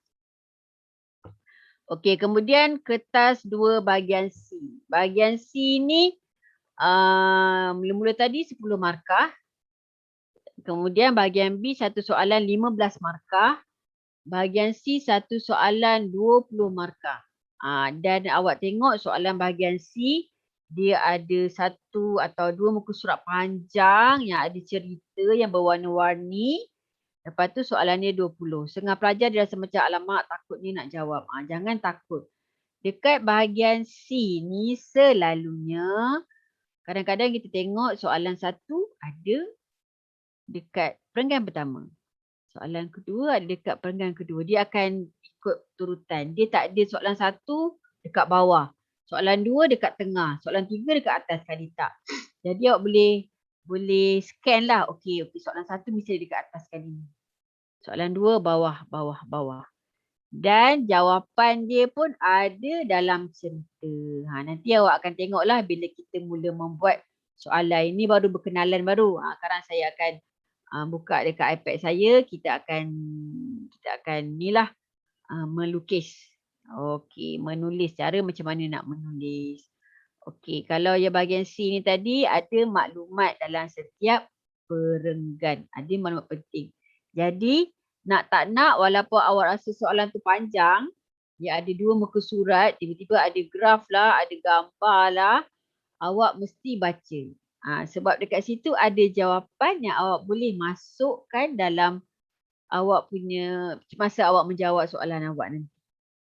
Okey, kemudian kertas 2 bahagian C. Bahagian C ni mula-mula tadi 10 markah. Kemudian bahagian B satu soalan 15 markah. Bahagian C satu soalan 20 markah. Dan awak tengok soalan bahagian C, dia ada 1 atau 2 muka surat panjang yang ada cerita yang berwarna-warni. Lepas tu soalannya 20. Setengah pelajar dia rasa macam alamak takut ni nak jawab. Jangan takut. Dekat bahagian C ni selalunya kadang-kadang kita tengok soalan 1 ada dekat perenggan pertama. Soalan kedua ada dekat perenggan kedua. Dia akan ikut turutan. Dia tak ada soalan 1 dekat bawah. Soalan 2 dekat tengah. Soalan 3 dekat atas sekali tak. Jadi awak boleh scan lah. Okey, soalan 1 mesti dekat atas sekali ni. Soalan 2 bawah. Dan jawapan dia pun ada dalam cerita. Nanti awak akan tengoklah bila kita mula membuat soalan ini baru berkenalan baru. Sekarang saya akan buka dekat iPad saya, kita akan nilah melukis. Okey, menulis, cara macam mana nak menulis. Okey, kalau yang bahagian C ni tadi ada maklumat dalam setiap perenggan. Ada maklumat penting. Jadi nak tak nak walaupun awak rasa soalan tu panjang, dia ada 2 muka surat, tiba-tiba ada graf lah, ada gambar lah, awak mesti baca. Sebab dekat situ ada jawapan yang awak boleh masukkan dalam awak punya masa awak menjawab soalan awak nanti.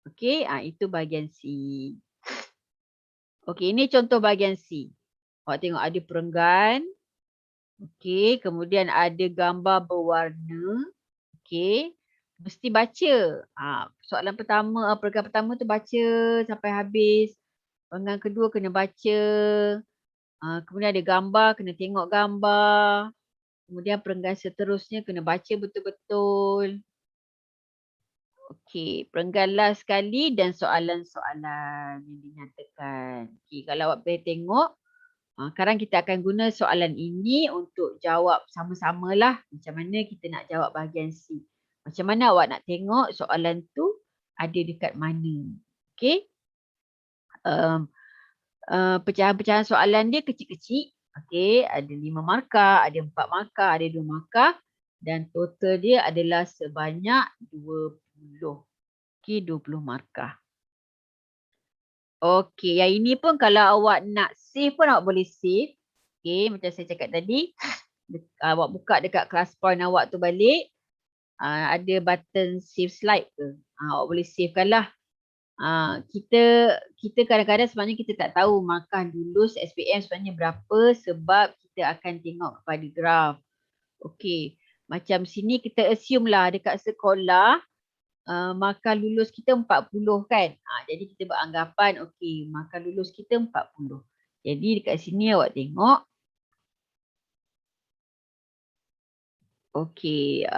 Okey, itu bahagian C. Okey, ini contoh bahagian C. Awak tengok ada perenggan. Okey, kemudian ada gambar berwarna. Okey, mesti baca. Soalan pertama, perenggan pertama tu baca sampai habis. Perenggan kedua kena baca. Kemudian ada gambar, kena tengok gambar. Kemudian perenggan seterusnya kena baca betul-betul. Okey, perenggan last sekali dan soalan-soalan yang dinyatakan. Okey, kalau awak boleh tengok, sekarang kita akan guna soalan ini untuk jawab sama-samalah macam mana kita nak jawab bahagian C. Macam mana awak nak tengok soalan tu ada dekat mana. Okey. Pecahan-pecahan soalan dia kecil-kecil. Okey, ada 5 markah, ada 4 markah, ada 2 markah dan total dia adalah sebanyak 20. Okey, 20 markah. Okey, yang ini pun kalau awak nak save pun awak boleh save. Okey, macam saya cakap tadi, awak buka dekat class point awak tu balik, ada button save slide tu. Awak boleh savekan lah. Kita kadang-kadang sebenarnya kita tak tahu markah lulus SPM sebenarnya berapa sebab kita akan tengok kepada graf. Okey, macam sini kita assume lah dekat sekolah markah lulus kita 40 kan. Jadi kita beranggapan okey, markah lulus kita 40. Jadi dekat sini awak tengok. Okey,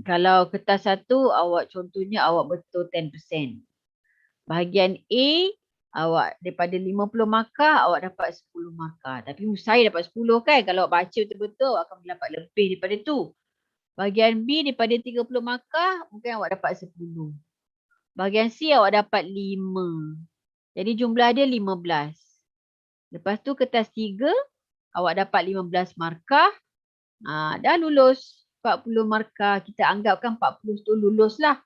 kalau kertas satu awak contohnya awak betul 10%. Bahagian A, awak daripada 50 markah, awak dapat 10 markah. Tapi mustahil dapat 10 kan? Kalau awak baca betul-betul, awak akan dapat lebih daripada tu. Bahagian B, daripada 30 markah, mungkin awak dapat 10. Bahagian C, awak dapat 5. Jadi jumlah dia 15. Lepas tu kertas 3, awak dapat 15 markah. Dah lulus 40 markah. Kita anggapkan 40 tu lulus lah.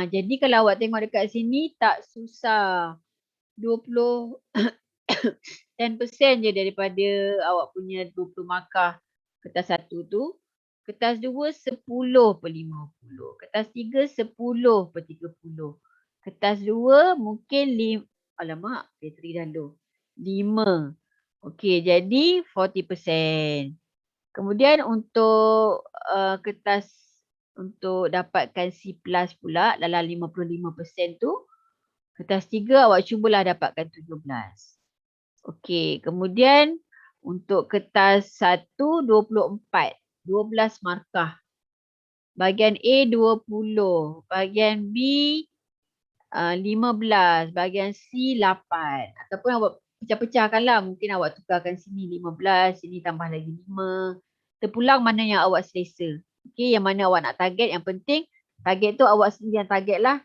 Jadi kalau awak tengok dekat sini tak susah. 20 10% je daripada awak punya 20 markah kertas satu tu. Kertas 2 10 per 50. Kertas 3 10 per 30. Kertas 2 mungkin alamak, bateri dah low. 5. Okey, jadi 40%. Kemudian untuk kertas untuk dapatkan C+ pula dalam 55% tu, kertas 3 awak cubalah dapatkan 17. Okey, kemudian untuk kertas 1 24, 12 markah. Bahagian A 20, bahagian B 15, bahagian C 8. Ataupun awak pecah-pecahkanlah, mungkin awak tukarkan sini 15, sini tambah lagi 5. Terpulang mana yang awak selesa. Okey, yang mana awak nak target, yang penting target tu awak sendiri yang target lah.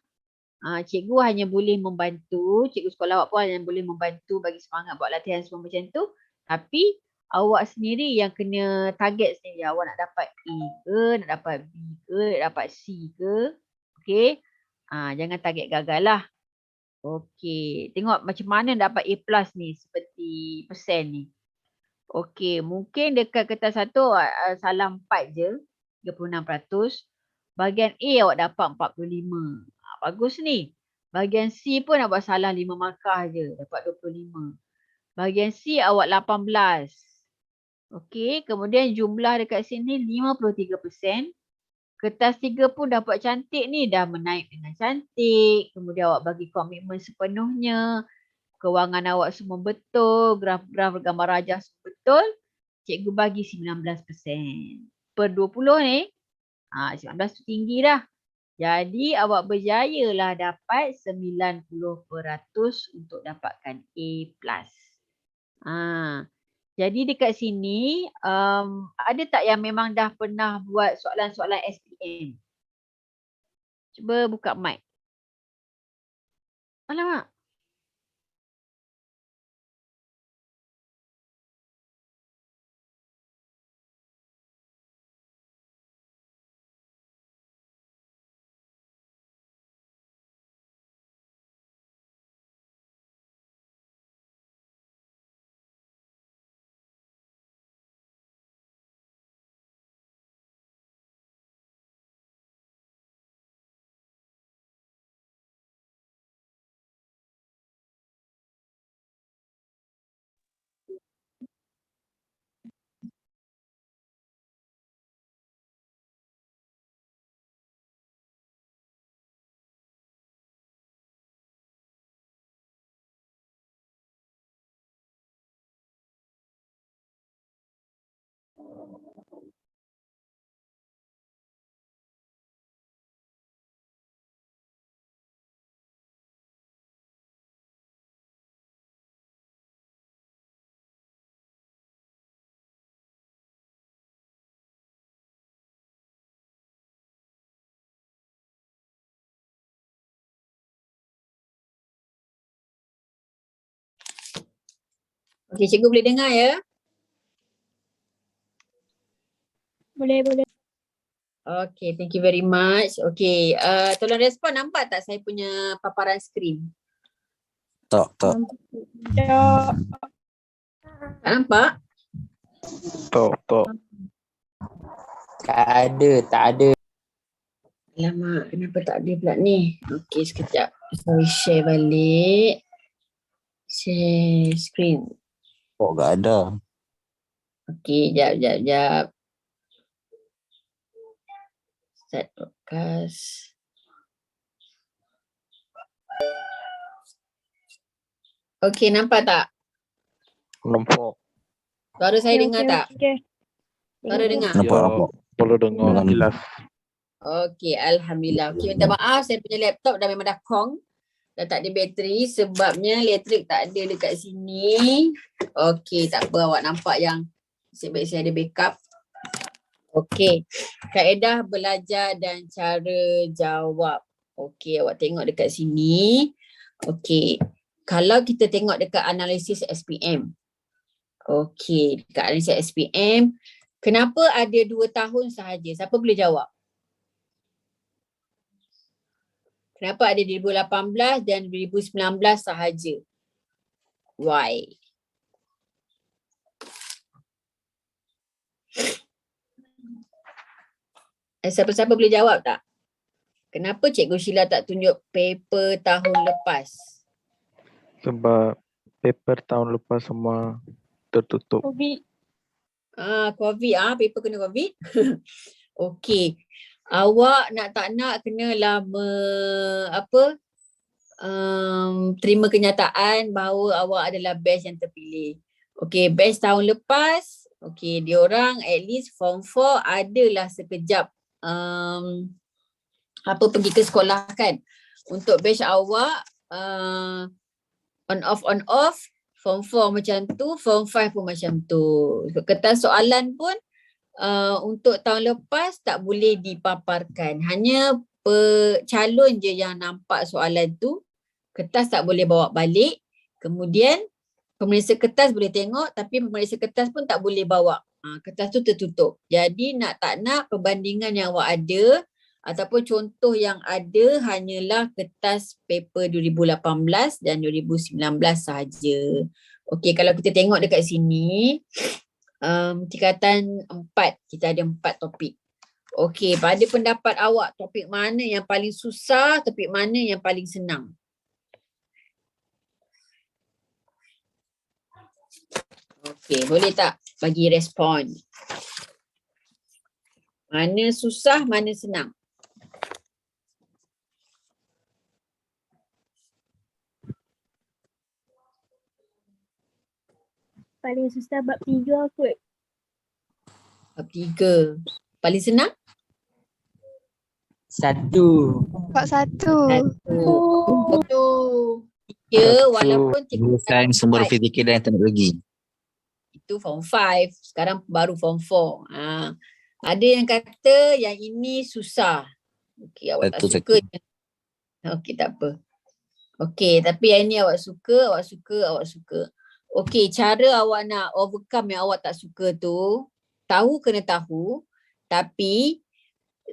Cikgu hanya boleh membantu, cikgu sekolah awak pun hanya boleh membantu bagi semangat buat latihan semua macam tu. Tapi awak sendiri yang kena target sendiri. Awak nak dapat A ke, nak dapat B ke, nak dapat C ke. Okey. Jangan target gagal lah. Okey, tengok macam mana dapat A+ ni seperti persen ni. Okey, mungkin dekat kertas satu salah 4 je, 36%. Bahagian A awak dapat 45. Bagus ni. Bahagian C pun awak salah 5 markah je, dapat 25. Bahagian C awak 18. Okey, kemudian jumlah dekat sini 53%. Kertas 3 pun dapat cantik ni, dah menaik dengan cantik. Kemudian awak bagi komitmen sepenuhnya. Kewangan awak semua betul, graf-graf gambar rajah semua betul. Cikgu bagi 19%. Per 20 ni, 19 tu tinggi dah. Jadi awak berjaya lah dapat 90% untuk dapatkan A+. Jadi dekat sini, ada tak yang memang dah pernah buat soalan-soalan SPM? Cuba buka mic. Alamak. Okey, cikgu boleh dengar ya? Boleh. Okey, thank you very much. Okey, tolong respon, nampak tak saya punya paparan skrin? Tak. Tak. Tak nampak? Tak. Tak ada. Alamak, kenapa tak ada pula ni? Okey, sekejap. Saya share balik. Share screen. Tak ada. Okey, jap. Start podcast. Okey, nampak tak? Nampak. Suara saya dengar tak? Okay. Suara dengar? Nampak. Boleh dengar jelas. Okey, alhamdulillah. Okey, minta maaf, saya punya laptop dah memang dah kong. Dah tak ada bateri sebabnya elektrik tak ada dekat sini. Okey, tak apa, awak nampak yang nasib-baik saya ada backup. Okey, kaedah belajar dan cara jawab. Okey, awak tengok dekat sini. Okey, kalau kita tengok dekat analisis SPM. Okey, dekat analisis SPM, kenapa ada 2 tahun sahaja? Siapa boleh jawab? Kenapa ada 2018 dan 2019 sahaja? Why? Siapa-siapa boleh jawab tak? Kenapa Cikgu Sheila tak tunjuk paper tahun lepas? Sebab paper tahun lepas semua tertutup. COVID. COVID paper kena COVID. Okey. Awak nak tak nak kenalah terima kenyataan bahawa awak adalah batch yang terpilih. Okey, batch tahun lepas, okey, diorang at least form 4 adalah sekejap pergi ke sekolah kan. Untuk batch awak on off form 4 macam tu, form 5 pun macam tu. Kertas soalan pun untuk tahun lepas tak boleh dipaparkan. Hanya calon je yang nampak soalan tu. Kertas tak boleh bawa balik. Kemudian pemeriksa kertas boleh tengok tapi pemeriksa kertas pun tak boleh bawa. Kertas tu tertutup. Jadi nak tak nak perbandingan yang awak ada ataupun contoh yang ada hanyalah kertas paper 2018 dan 2019 sahaja. Okey, kalau kita tengok dekat sini, tingkatan 4, kita ada 4 topik. Okey, pada pendapat awak, topik mana yang paling susah, topik mana yang paling senang? Okey, boleh tak bagi respon? Mana susah, mana senang? Paling susah bab 3 kot. Bab 3. Paling senang? 1. Bab 1. 3 walaupun Sains, sumber fizikal dan teknologi. Itu form 5. Sekarang baru form 4. Ada yang kata yang ini susah. Okey, awak tak suka. Okey, tak apa. Okey, tapi yang ini awak suka. Okey, cara awak nak overcome yang awak tak suka tu, tahu kena tahu, tapi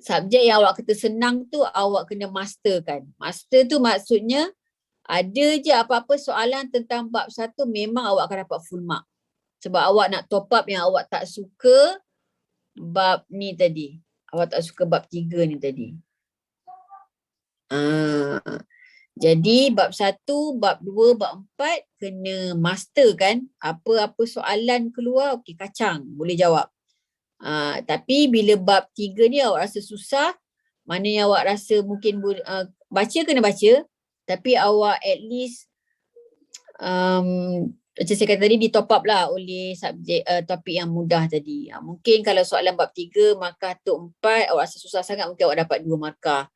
subjek yang awak kata senang tu awak kena masterkan. Master tu maksudnya ada je apa-apa soalan tentang bab 1 memang awak akan dapat full mark. Sebab awak nak top up yang awak tak suka bab ni tadi. Awak tak suka bab 3 ni tadi. Jadi bab 1, bab 2, bab 4 kena master kan. Apa-apa soalan keluar, okey kacang, boleh jawab. Tapi bila bab 3 ni awak rasa susah, mana yang awak rasa mungkin baca kena baca, tapi awak at least macam saya kata tadi di top up lah oleh subjek topik yang mudah tadi. Mungkin kalau soalan bab 3 markah tu 4, awak rasa susah sangat, mungkin awak dapat 2 markah.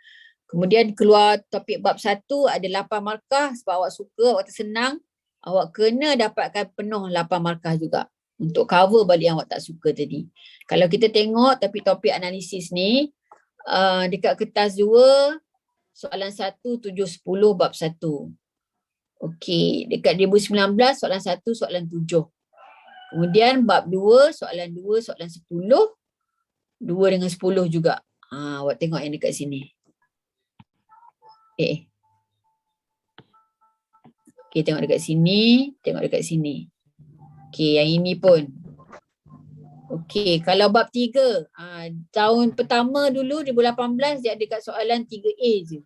Kemudian keluar topik bab 1 ada 8 markah sebab awak suka, awak tersenang, awak kena dapatkan penuh 8 markah juga untuk cover balik yang awak tak suka tadi. Kalau kita tengok topik-topik analisis ni, dekat kertas 2, soalan 1, 7, 10 bab 1. Okey, dekat 2019 soalan 1, soalan 7. Kemudian bab 2, soalan 2, soalan 10, 2 dengan 10 juga. Awak tengok yang dekat sini. Okey, tengok dekat sini, tengok dekat sini. Okey, yang ini pun. Okey, kalau bab 3, tahun pertama dulu 2018 dia ada dekat soalan 3A je.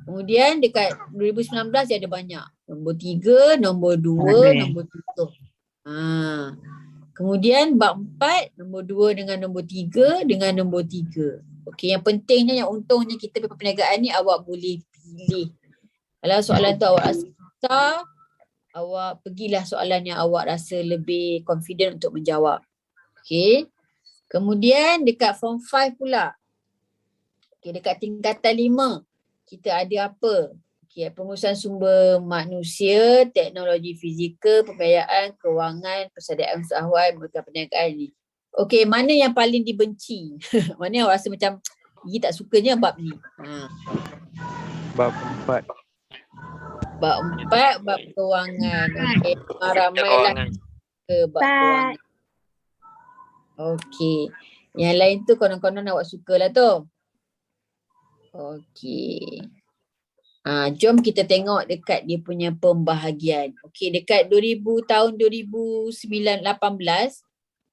Kemudian dekat 2019 dia ada banyak. Nombor 3, nombor 2, nombor 7. Kemudian bab 4, nombor 2 dengan nombor 3 dengan nombor 3. Okey, yang pentingnya, yang untungnya kita paper perniagaan ni awak boleh pilih. Kalau soalan tu awak rasa susah, awak pergilah soalan yang awak rasa lebih confident untuk menjawab. Okey. Kemudian dekat form 5 pula. Okey, dekat tingkatan 5 kita ada apa? Okey, pengurusan sumber manusia, teknologi fizikal, pembiayaan, kewangan, persediaan usahawan, mereka perniagaan ni. Okey, mana yang paling dibenci? Mana yang awak rasa macam Gigi tak sukanya bab ni? Bab 4. Bab 4, bab kewangan. Okey, ramailah ke bab kewangan. Okey. Yang lain tu konon-konon awak sukalah tu. Okey. Jom kita tengok dekat dia punya pembahagian. Okey, dekat tahun 2018,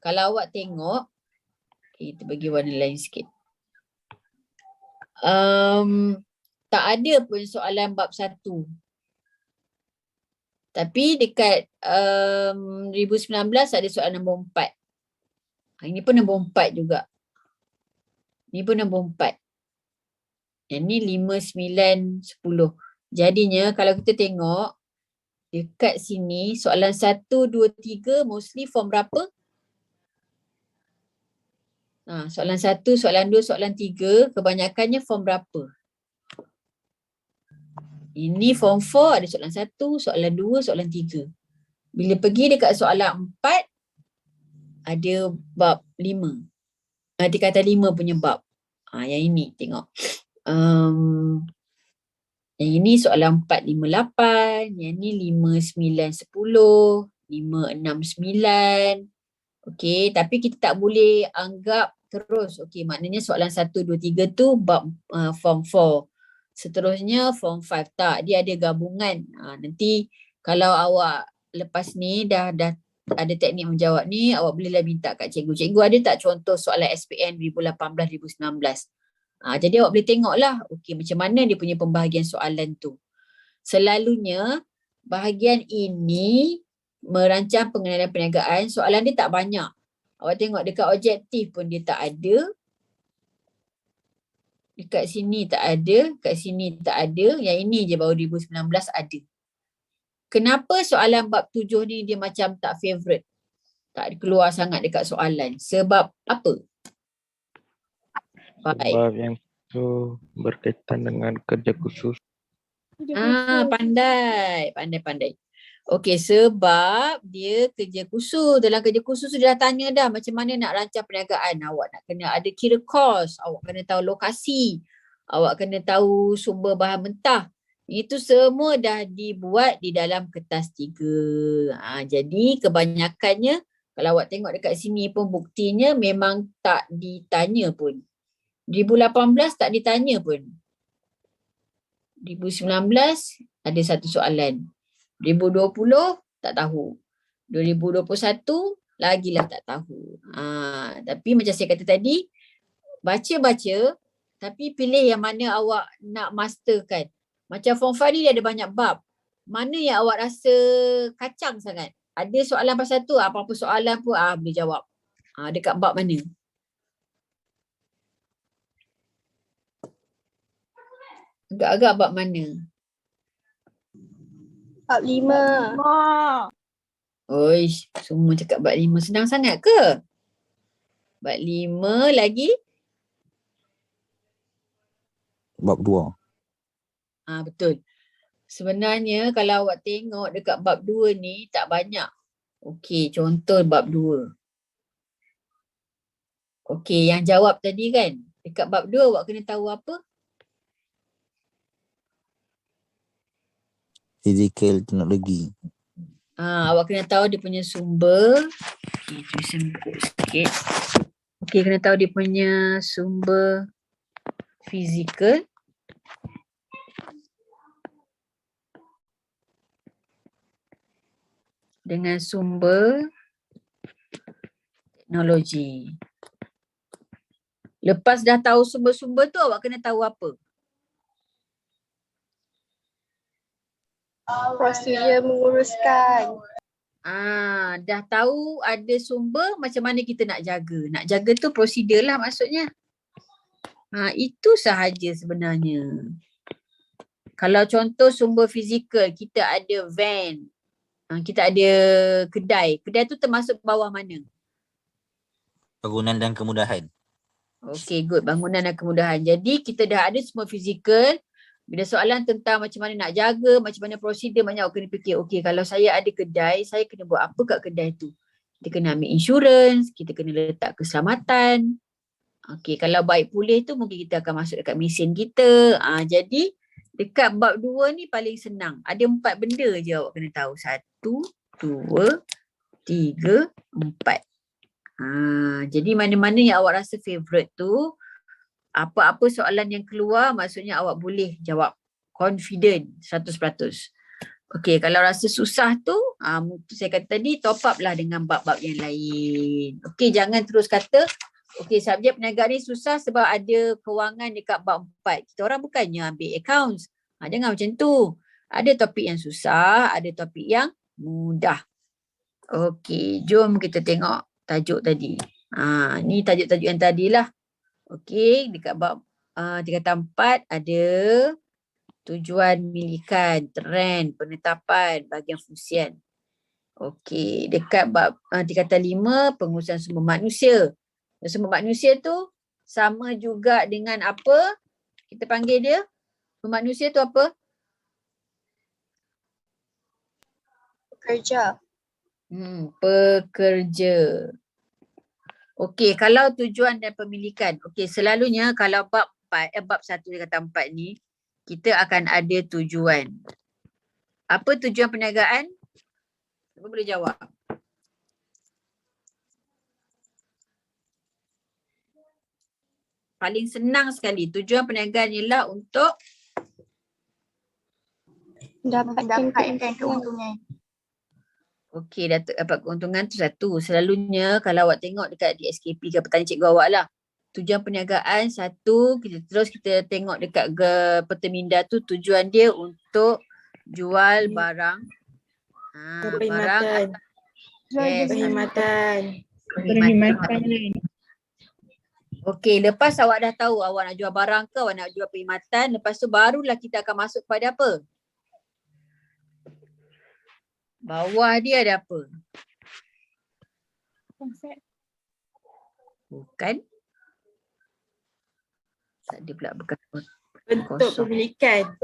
kalau awak tengok, okay, kita bagi warna lain sikit. Tak ada pun soalan bab 1. Tapi dekat 2019 ada soalan nombor 4. Ini pun nombor 4 juga. Ini pun nombor 4. Yang ni 5, 9, 10. Jadinya kalau kita tengok dekat sini soalan 1, 2, 3 mostly form berapa? Soalan 1, soalan 2, soalan 3 kebanyakannya form berapa? Ini form 4 ada soalan 1, soalan 2, soalan 3. Bila pergi dekat soalan 4 ada bab 5. Tingkatan 5 punya bab. Yang ini tengok. Yang ini soalan 4, 5, 8. Yang ni 5, 9, 10. 5, 6, 9. Okey, tapi kita tak boleh anggap terus. Okey, maknanya soalan 1, 2, 3 tu bab form 4. Seterusnya form 5 tak. Dia ada gabungan. Nanti kalau awak lepas ni dah ada teknik menjawab ni, awak bolehlah minta kat cikgu. Cikgu ada tak contoh soalan SPM 2018-2019? Jadi awak boleh tengok lah, okey, macam mana dia punya pembahagian soalan tu. Selalunya, bahagian ini merancang pengenalan perniagaan, soalan dia tak banyak. Awak tengok dekat objektif pun dia tak ada. Dekat sini tak ada, kat sini tak ada. Yang ini je baru 2019 ada. Kenapa soalan bab 7 ni dia macam tak favourite? Tak keluar sangat dekat soalan. Sebab apa? Baik. Sebab yang tu berkaitan dengan kerja khusus. Pandai. Okey, sebab dia kerja khusus. Dalam kerja khusus tu dia dah tanya dah macam mana nak rancang perniagaan. Awak nak kena ada kira kos, awak kena tahu lokasi, awak kena tahu sumber bahan mentah. Itu semua dah dibuat di dalam kertas 3. Jadi kebanyakannya kalau awak tengok dekat sini pun buktinya memang tak ditanya pun. 2018 tak ditanya pun. 2019 ada satu soalan. 2020 tak tahu. 2021 lagilah tak tahu. Tapi macam saya kata tadi, baca-baca tapi pilih yang mana awak nak masterkan. Macam form 5 ni dia ada banyak bab. Mana yang awak rasa kacang sangat? Ada soalan pasal tu, apa-apa soalan pun boleh jawab. Dekat bab mana? Agak-agak bab mana? Bab 5. Oish, semua cakap bab 5. Senang sangat ke? Bab 5 lagi? Bab 2. Betul. Sebenarnya kalau awak tengok dekat bab 2 ni tak banyak. Okey, contoh bab 2. Okey, yang jawab tadi kan. Dekat bab 2 awak kena tahu apa? Physical teknologi. Awak kena tahu dia punya sumber. Okay, tulisan buku sikit. Okay, kena tahu dia punya sumber fizikal. Dengan sumber teknologi. Lepas dah tahu sumber-sumber tu, awak kena tahu apa? Prosedur menguruskan. Dah tahu ada sumber, macam mana kita nak jaga. Nak jaga tu prosedur lah maksudnya. Itu sahaja sebenarnya. Kalau contoh sumber fizikal, kita ada van, kita ada kedai. Kedai tu termasuk bawah mana? Bangunan dan kemudahan. Okay, good. Bangunan dan kemudahan. Jadi kita dah ada semua fizikal. Bila soalan tentang macam mana nak jaga, macam mana prosedur, banyak awak kena fikir, okay, kalau saya ada kedai, saya kena buat apa kat kedai tu? Kita kena ambil insurans, kita kena letak keselamatan. Okay, kalau baik pulih tu mungkin kita akan masuk dekat mesin kita. Jadi dekat bab 2 ni paling senang. Ada 4 benda je awak kena tahu. 1, 2, 3, 4. Jadi mana-mana yang awak rasa favourite tu, apa-apa soalan yang keluar, maksudnya awak boleh jawab confident 100%. Okey, kalau rasa susah tu, saya kata tadi, top up lah dengan bab-bab yang lain. Okey, jangan terus kata, okey, subjek perniagaan ni susah sebab ada kewangan dekat bab 4. Kita orang bukannya ambil accounts. Jangan macam tu. Ada topik yang susah, ada topik yang mudah. Okey, jom kita tengok tajuk tadi. Ni tajuk-tajuk yang tadilah. Okey, dekat bab tingkatan 4 ada tujuan milikan, trend, penetapan, bahagian fungsian. Okey, dekat bab tingkatan 5 pengurusan sumber manusia. Sumber manusia tu sama juga dengan apa? Kita panggil dia sumber manusia tu apa? Pekerja. Pekerja. Okey, kalau tujuan dan pemilikan. Okey, selalunya kalau bab 1 tingkatan 4 ni, kita akan ada tujuan. Apa tujuan perniagaan? Siapa boleh jawab? Paling senang sekali. Tujuan perniagaan ialah untuk Dapatkan keuntungan. okey, dapat keuntungan tu satu. Selalunya kalau awak tengok dekat DSKP ke petani cikgu awak lah. Tujuan perniagaan satu, kita tengok dekat peta minda tu tujuan dia untuk jual barang. Perkhidmatan. Yes. Perkhidmatan. Okey, lepas awak dah tahu awak nak jual barang ke, awak nak jual perkhidmatan, lepas tu barulah kita akan masuk kepada apa? Bawah dia ada apa? Bukan. Tak ada pula bekas. Bentuk pemilikan.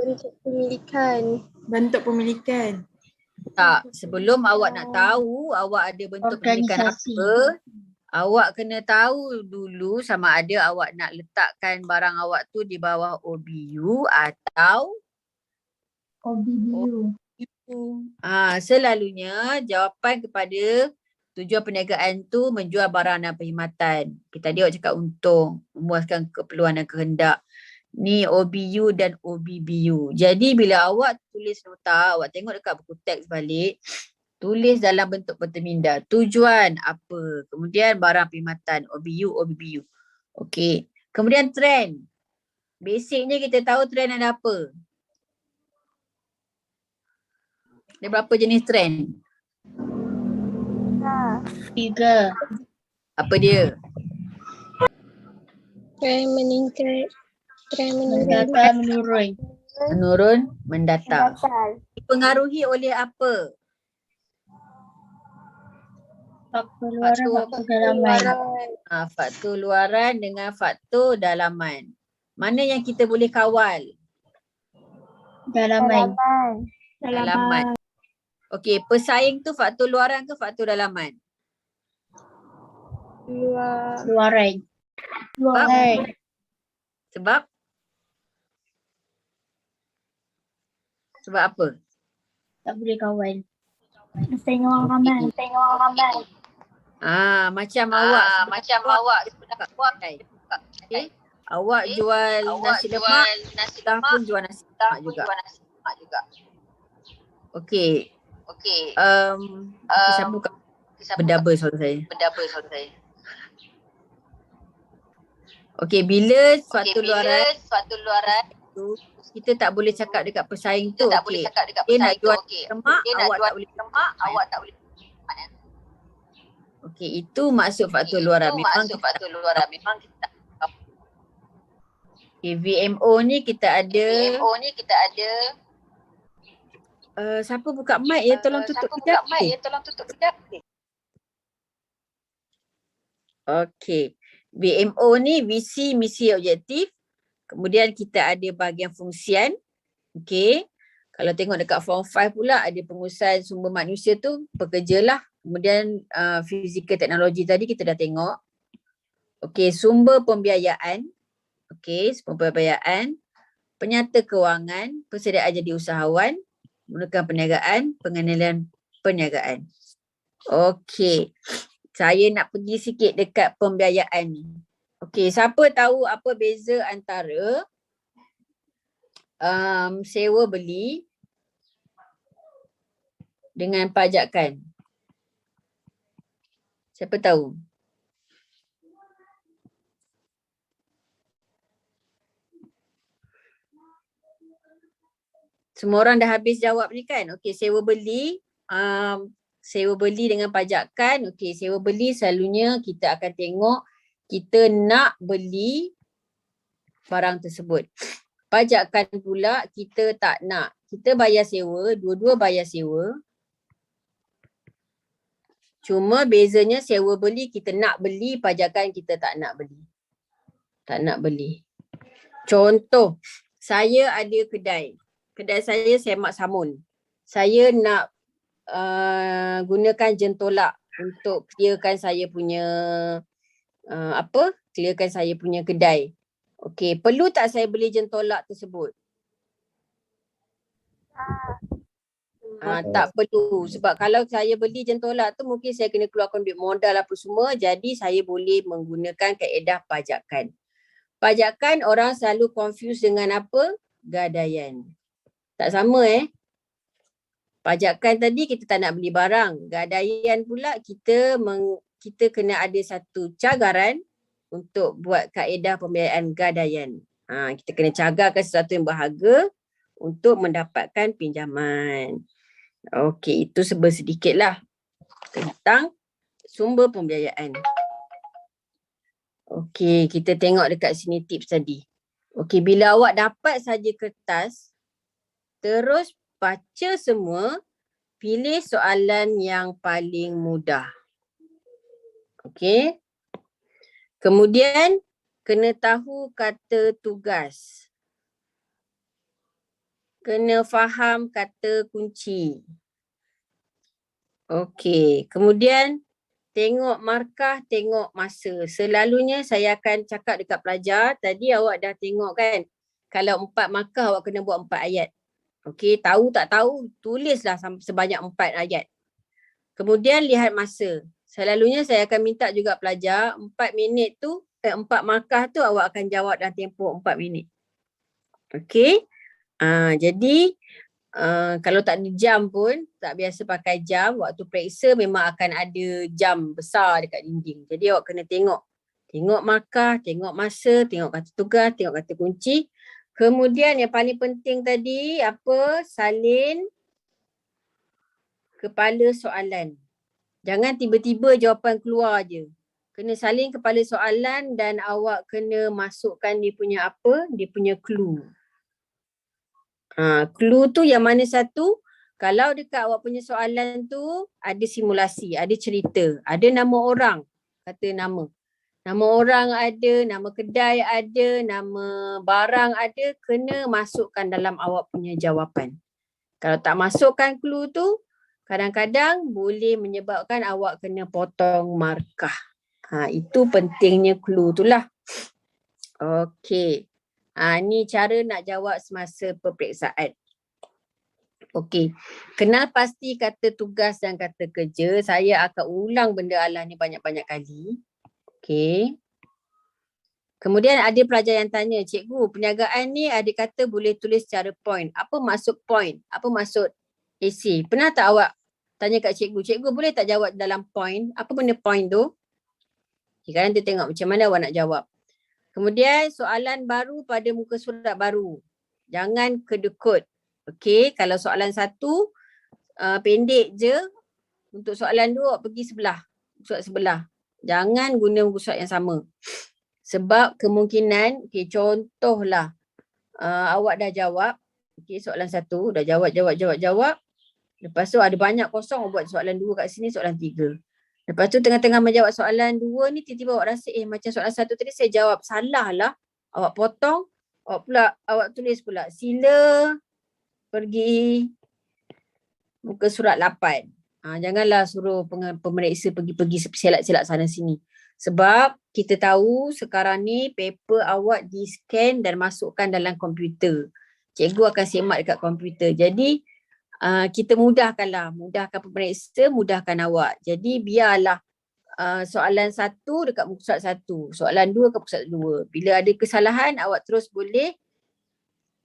Bentuk pemilikan. Tak, sebelum awak nak tahu awak ada bentuk pemilikan apa, awak kena tahu dulu sama ada awak nak letakkan barang awak tu di bawah OBU atau OBBU. Selalunya jawapan kepada tujuan perniagaan tu menjual barang dan perkhidmatan. Kita tadi awak cakap untung, memuaskan keperluan dan kehendak. Ni OBU dan OBBU. Jadi bila awak tulis nota, awak tengok dekat buku teks balik, tulis dalam bentuk peta minda. Tujuan apa? Kemudian barang perkhidmatan, OBU, OBBU. Okey. Kemudian trend. Basicnya kita tahu trend ada apa? Ada berapa jenis trend? 3. Apa dia? Trend meningkat. Trend meningkat. Menurun. Menurun, mendatar. Dipengaruhi oleh apa? Faktor luaran, faktor dalaman. Faktor luaran dengan faktor dalaman. Mana yang kita boleh kawal? Dalaman. Okey, pesaing tu faktor luaran ke faktor dalaman? Luaran. Sebab? Sebab apa? tak boleh kawan. Tengok orang ramai. Macam awak kat kedai. Okay. Awak jual nasi lemak, kita pun jual nasi lemak juga. Okey. Siapa buka berdaba suara saya? Okey, bila suatu luaran tu, kita tak boleh cakap dekat pesaing tu, okey. Dia nak jual lemak, awak tak boleh. Okey, itu maksud faktor luaran. Memang kita okay, VMO ni kita ada. Siapa buka mic ya, tolong tutup kejap. Okey. VMO ni visi, misi, objektif. Kemudian kita ada bahagian fungsian. Okey. Kalau tengok dekat form 5 pula ada pengurusan sumber manusia tu, pekerja lah. Kemudian fizikal teknologi tadi kita dah tengok. Okey, sumber pembiayaan. Okey, sumber pembiayaan. Penyata kewangan, persediaan jadi usahawan, menggunakan perniagaan, pengenalan perniagaan. Okey. Saya nak pergi sikit dekat pembiayaan ni. Okey, siapa tahu apa beza antara sewa beli dengan pajakan? Siapa tahu? Semua orang dah habis jawab ni kan? Okey, sewa beli dengan pajakan. Okey, sewa beli selalunya kita akan tengok kita nak beli barang tersebut. Pajakan pula kita tak nak. Kita bayar sewa, dua-dua bayar sewa. Cuma bezanya sewa beli kita nak beli, pajakan kita tak nak beli. Tak nak beli. Contoh, saya ada kedai. Kedai saya semak samun. Saya nak gunakan jentolak untuk clearkan saya punya clearkan saya punya kedai. Okey, perlu tak saya beli jentolak tersebut? Tak perlu. Sebab kalau saya beli jentolak tu mungkin saya kena keluarkan duit modal apa semua. Jadi saya boleh menggunakan kaedah pajakan. Pajakan orang selalu confuse dengan apa? Gadaian. Tak sama Pajakan tadi kita tak nak beli barang. Gadaian pula kita kena ada satu cagaran untuk buat kaedah pembiayaan gadaian. Kita kena cagarkan sesuatu yang berharga untuk mendapatkan pinjaman. Okey, itu sedikitlah tentang sumber pembiayaan. Okey, kita tengok dekat sini tips tadi. Okey, bila awak dapat saja kertas, terus baca semua, pilih soalan yang paling mudah. Okey. Kemudian, kena tahu kata tugas. Kena faham kata kunci. Okey. Kemudian, tengok markah, tengok masa. Selalunya saya akan cakap dekat pelajar, tadi awak dah tengok kan, kalau 4 markah awak kena buat 4 ayat. Okey, tahu tak tahu, tulislah sebanyak 4 ayat. Kemudian lihat masa. Selalunya saya akan minta juga pelajar 4 minit tu, 4 markah tu awak akan jawab dalam tempoh 4 minit. Okey. Jadi kalau tak ada jam pun, tak biasa pakai jam, waktu periksa memang akan ada jam besar dekat dinding. Jadi awak kena tengok. Tengok markah, tengok masa, tengok kata tugas, tengok kata kunci. Kemudian yang paling penting tadi salin kepala soalan. Jangan tiba-tiba jawapan keluar je. Kena salin kepala soalan dan awak kena masukkan dia punya clue. Clue tu yang mana satu? Kalau dekat awak punya soalan tu ada simulasi, ada cerita, ada nama orang, kata nama. Nama orang ada, nama kedai ada, nama barang ada, kena masukkan dalam awak punya jawapan. Kalau tak masukkan clue tu, kadang-kadang boleh menyebabkan awak kena potong markah. Itu pentingnya clue tu lah. Okey. Ni cara nak jawab semasa peperiksaan. Okey. Kenal pasti kata tugas dan kata kerja. Saya akan ulang benda alah ni banyak-banyak kali. Okey. Kemudian ada pelajar yang tanya, cikgu, perniagaan ni ada kata boleh tulis secara point. Apa maksud point? Apa maksud essay? Pernah tak awak tanya kat cikgu, cikgu boleh tak jawab dalam point? Apa benda point tu? Sekarang kita tengok macam mana awak nak jawab. Kemudian soalan baru pada muka surat baru. Jangan kedekut. Okey, kalau soalan 1 pendek je. Untuk soalan 2 awak pergi sebelah. Surat sebelah. Jangan guna muka surat yang sama. Sebab kemungkinan, okey, contohlah awak dah jawab, okey, soalan 1 dah jawab. Lepas tu ada banyak kosong, awak buat soalan 2 kat sini, soalan 3. Lepas tu tengah-tengah menjawab soalan 2 ni, tiba-tiba awak rasa macam soalan 1 tadi saya jawab salah lah. Awak potong, awak tulis pula sila pergi muka surat 8. Janganlah suruh pemeriksa pergi selak-selak sana sini. Sebab kita tahu sekarang ni paper awak di-scan dan masukkan dalam komputer. Cikgu akan semak dekat komputer. Jadi kita mudahkan pemeriksa, mudahkan awak. Jadi biarlah soalan 1 dekat muka surat 1, soalan 2 kat muka surat 2. Bila ada kesalahan, awak terus boleh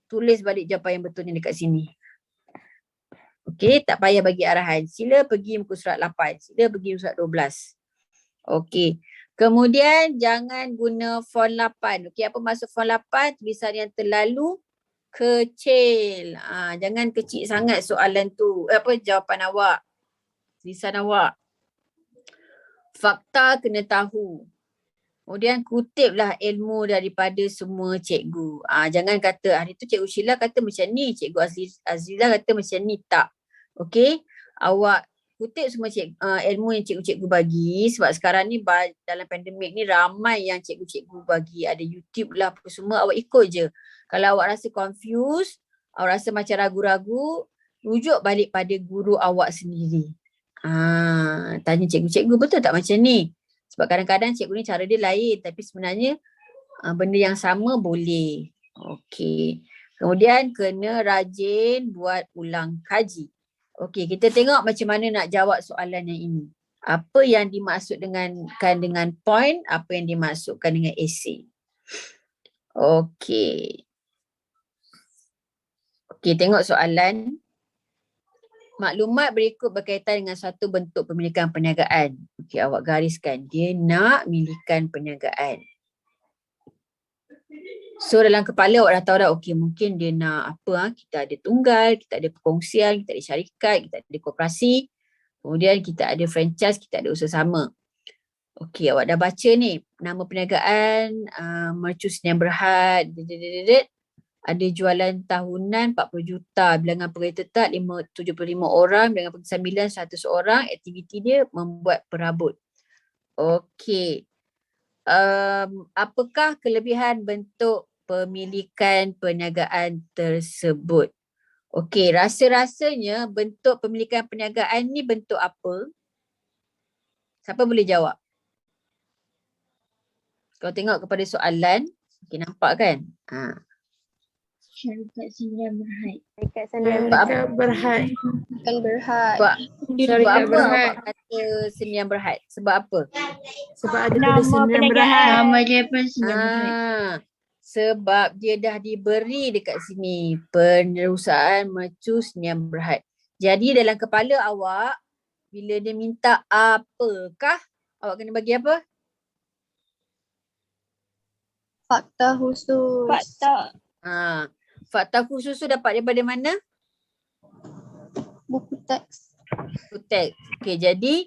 tulis balik jawapan yang betulnya dekat sini. Okey, tak payah bagi arahan. Sila pergi muka surat 8, sila pergi muka surat 12. Okey. Kemudian jangan guna font 8. Okey, apa maksud font 8? Tulisan yang terlalu kecil. Jangan kecil sangat soalan tu. Jawapan awak. Tulisan awak. Fakta kena tahu. Kemudian kutiplah ilmu daripada semua cikgu. Jangan kata hari tu Cikgu Sheila kata macam ni, Cikgu Azizah kata macam ni. Tak. Okey. Awak kutip semua ilmu yang cikgu-cikgu bagi. Sebab sekarang ni dalam pandemik ni ramai yang cikgu-cikgu bagi. Ada YouTube lah apa semua. Awak ikut je. Kalau awak rasa confused, awak rasa macam ragu-ragu, rujuk balik pada guru awak sendiri. Tanya cikgu-cikgu betul tak macam ni? Sebab kadang-kadang cikgu ni cara dia lain tapi sebenarnya benda yang sama boleh. Okey. Kemudian kena rajin buat ulang kaji. Okey, kita tengok macam mana nak jawab soalan yang ini. Apa yang dimaksudkan dengan point, apa yang dimaksudkan dengan essay. Okey. Okey, tengok soalan. Maklumat berikut berkaitan dengan satu bentuk pemilikan perniagaan. Okey, awak gariskan. Dia nak milikan perniagaan. So dalam kepala awak dah tahu dah, okey mungkin dia nak apa, kita ada tunggal, kita ada perkongsian, kita ada syarikat, kita ada koperasi. Kemudian kita ada franchise, kita ada usaha sama. Okey, awak dah baca ni. Nama perniagaan, Mercu Sdn Bhd. Ada jualan tahunan 40 juta, bilangan pegawai tetap 75 orang, bilangan pegawai 9 100 orang, aktiviti dia membuat perabot. Okey. Apakah kelebihan bentuk pemilikan perniagaan tersebut? Okey, rasa-rasanya bentuk pemilikan perniagaan ni bentuk apa? Siapa boleh jawab? Kalau tengok kepada soalan, okey nampak kan? Syarikat Sdn Bhd. Syarikat Sdn Bhd. Sebab apa awak kata Sdn Bhd? Sebab apa? Sebab ada Nama tulis Sdn Bhd. perniagaan. Nama dia pun Sdn Bhd. Sebab dia dah diberi dekat sini perusahaan Mercu Sdn Bhd. Jadi dalam kepala awak bila dia minta apakah, awak kena bagi apa? Fakta khusus. Fakta khusus tu dapat daripada mana? Buku teks. Buku teks. Okey, jadi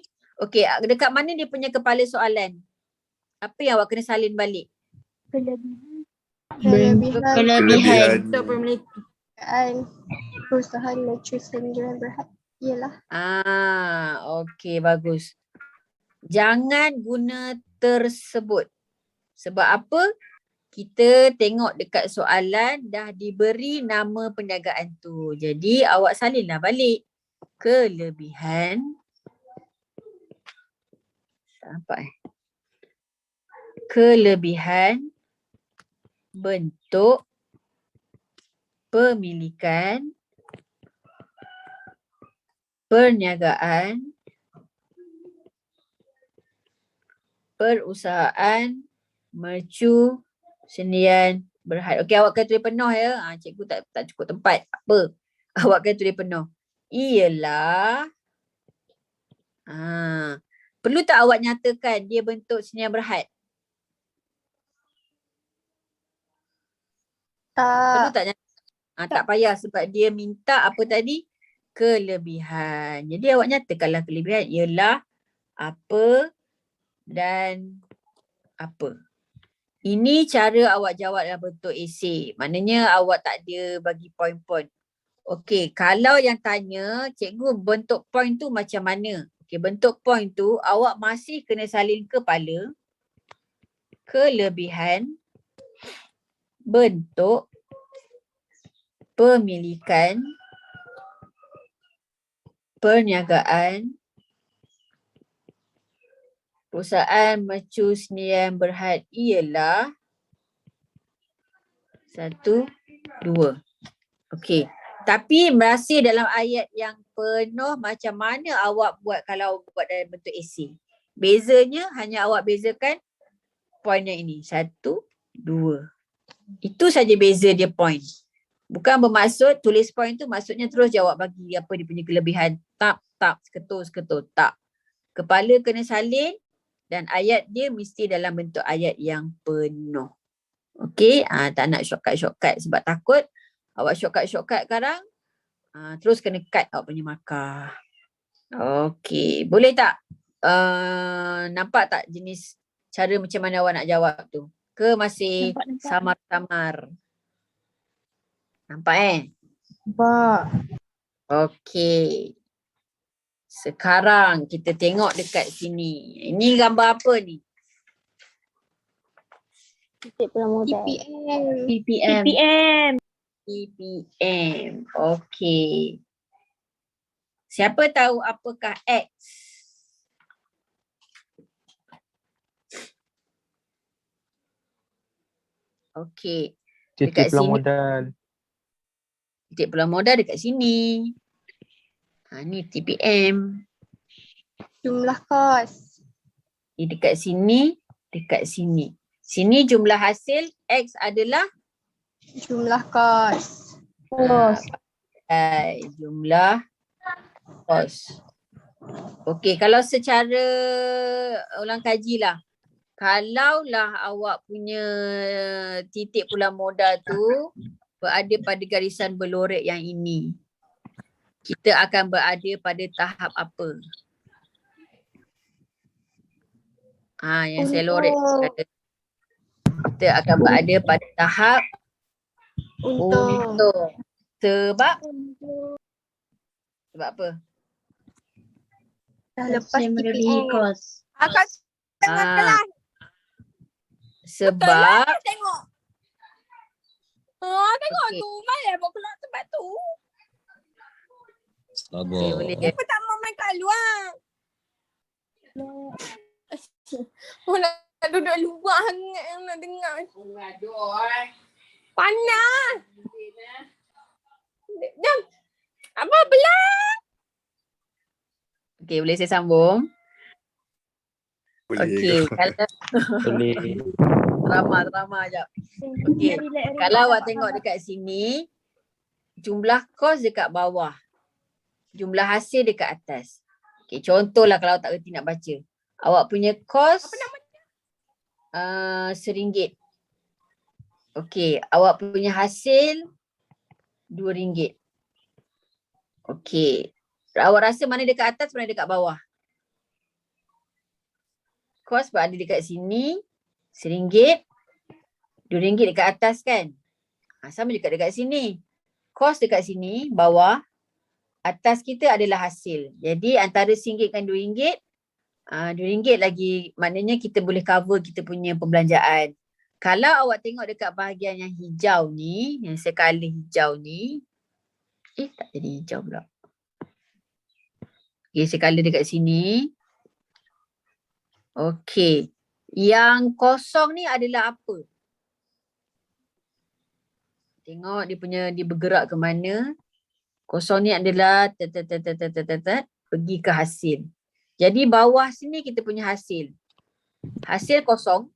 dekat mana dia punya kepala soalan? Apa yang awak kena salin balik? Kelebihan. Untuk pemilikan perusahaan Mercu Sdn Bhd ialah. Okey, bagus. Jangan guna tersebut. Sebab apa? Kita tengok dekat soalan dah diberi nama perniagaan tu. Jadi awak salinlah balik. Kelebihan. Tak nampak Kelebihan bentuk pemilikan perniagaan, perusahaan, mercu, sendirian, berhad. Okey, awak kena tulis penuh ya. Cikgu tak cukup tempat. Tak apa. Awak kena tulis penuh. Ialah perlu tak awak nyatakan dia bentuk sendirian berhad? Perlu Tak. tak nyatakan? Tak payah sebab dia minta apa tadi? Kelebihan. Jadi awak nyatakanlah kelebihan ialah apa dan apa. Ini cara awak jawab dalam bentuk esei. Maknanya awak tak ada bagi poin-poin. Okey, kalau yang tanya, cikgu bentuk poin tu macam mana? Okey, bentuk poin tu awak masih kena salin kepala, kelebihan, bentuk, pemilikan, perniagaan, perusahaan mercu sendirian berhad ialah 1, 2. Okey. Tapi masih dalam ayat yang penuh macam mana awak buat kalau buat dalam bentuk esei. Bezanya hanya awak bezakan poin yang ini. 1, 2. Itu saja beza dia poin. Bukan bermaksud tulis poin tu maksudnya terus jawab bagi apa dia punya kelebihan. Tak, seketul. Tak. Kepala kena salin dan ayat dia mesti dalam bentuk ayat yang penuh. Okey, tak nak shortcut sebab takut awak shortcut sekarang, terus kena cut awak punya markah. Okey, boleh tak? Nampak tak jenis cara macam mana awak nak jawab tu? Ke masih Nampak. samar-samar? Nampak Nampak. Okey. Sekarang kita tengok dekat sini. Ini gambar apa ni? Titik pula modal. PPM. Okey. Siapa tahu apakah X? Okey. Titik Dekat pula sini. modal. Titik pula modal dekat sini. Ni TPM. Jumlah kos. Dekat sini, dekat sini. Sini jumlah hasil X adalah Jumlah kos. jumlah kos. Okey, kalau secara ulang kajilah. Kalaulah awak punya titik pula modal tu berada pada garisan berlorek yang ini, kita akan berada pada tahap apa? Yang saya lorek. Kita akan berada pada tahap untuk. Sebab apa? Dah lepas melebihi TPM. kos. Akak tengah kelas. Sebab Tengok. Tengok okey. tu. Malah buat keluar tempat tu. Okey, boleh. Kenapa tak mau main kat luar? Nak duduk luar hangat yang nak dengar. Panas. Jom. Apa belah? Okey, boleh saya sambung? Okey, kalau Boleh. drama jap. Okey, kalau awak tengok dekat sini, jumlah kos dekat bawah. Jumlah hasil dekat atas. Okey, contohlah kalau tak reti nak baca. Awak punya kos RM1. Okey, awak punya hasil RM2. Okey. Awak rasa mana dekat atas, mana dekat bawah? Kos berada dekat sini, RM1. RM2 dekat atas kan? Sama juga dekat sini. Kos dekat sini, bawah. Atas kita adalah hasil. Jadi antara RM1 dan RM2, RM2 lagi, maknanya kita boleh cover kita punya perbelanjaan. Kalau awak tengok dekat bahagian yang hijau ni, yang skala hijau ni, tak jadi hijau pula. Okay, skala dekat sini. Okey. Yang kosong ni adalah apa? Tengok dia bergerak ke mana. Kosong ni adalah pergi ke hasil. Jadi bawah sini kita punya hasil. Hasil kosong.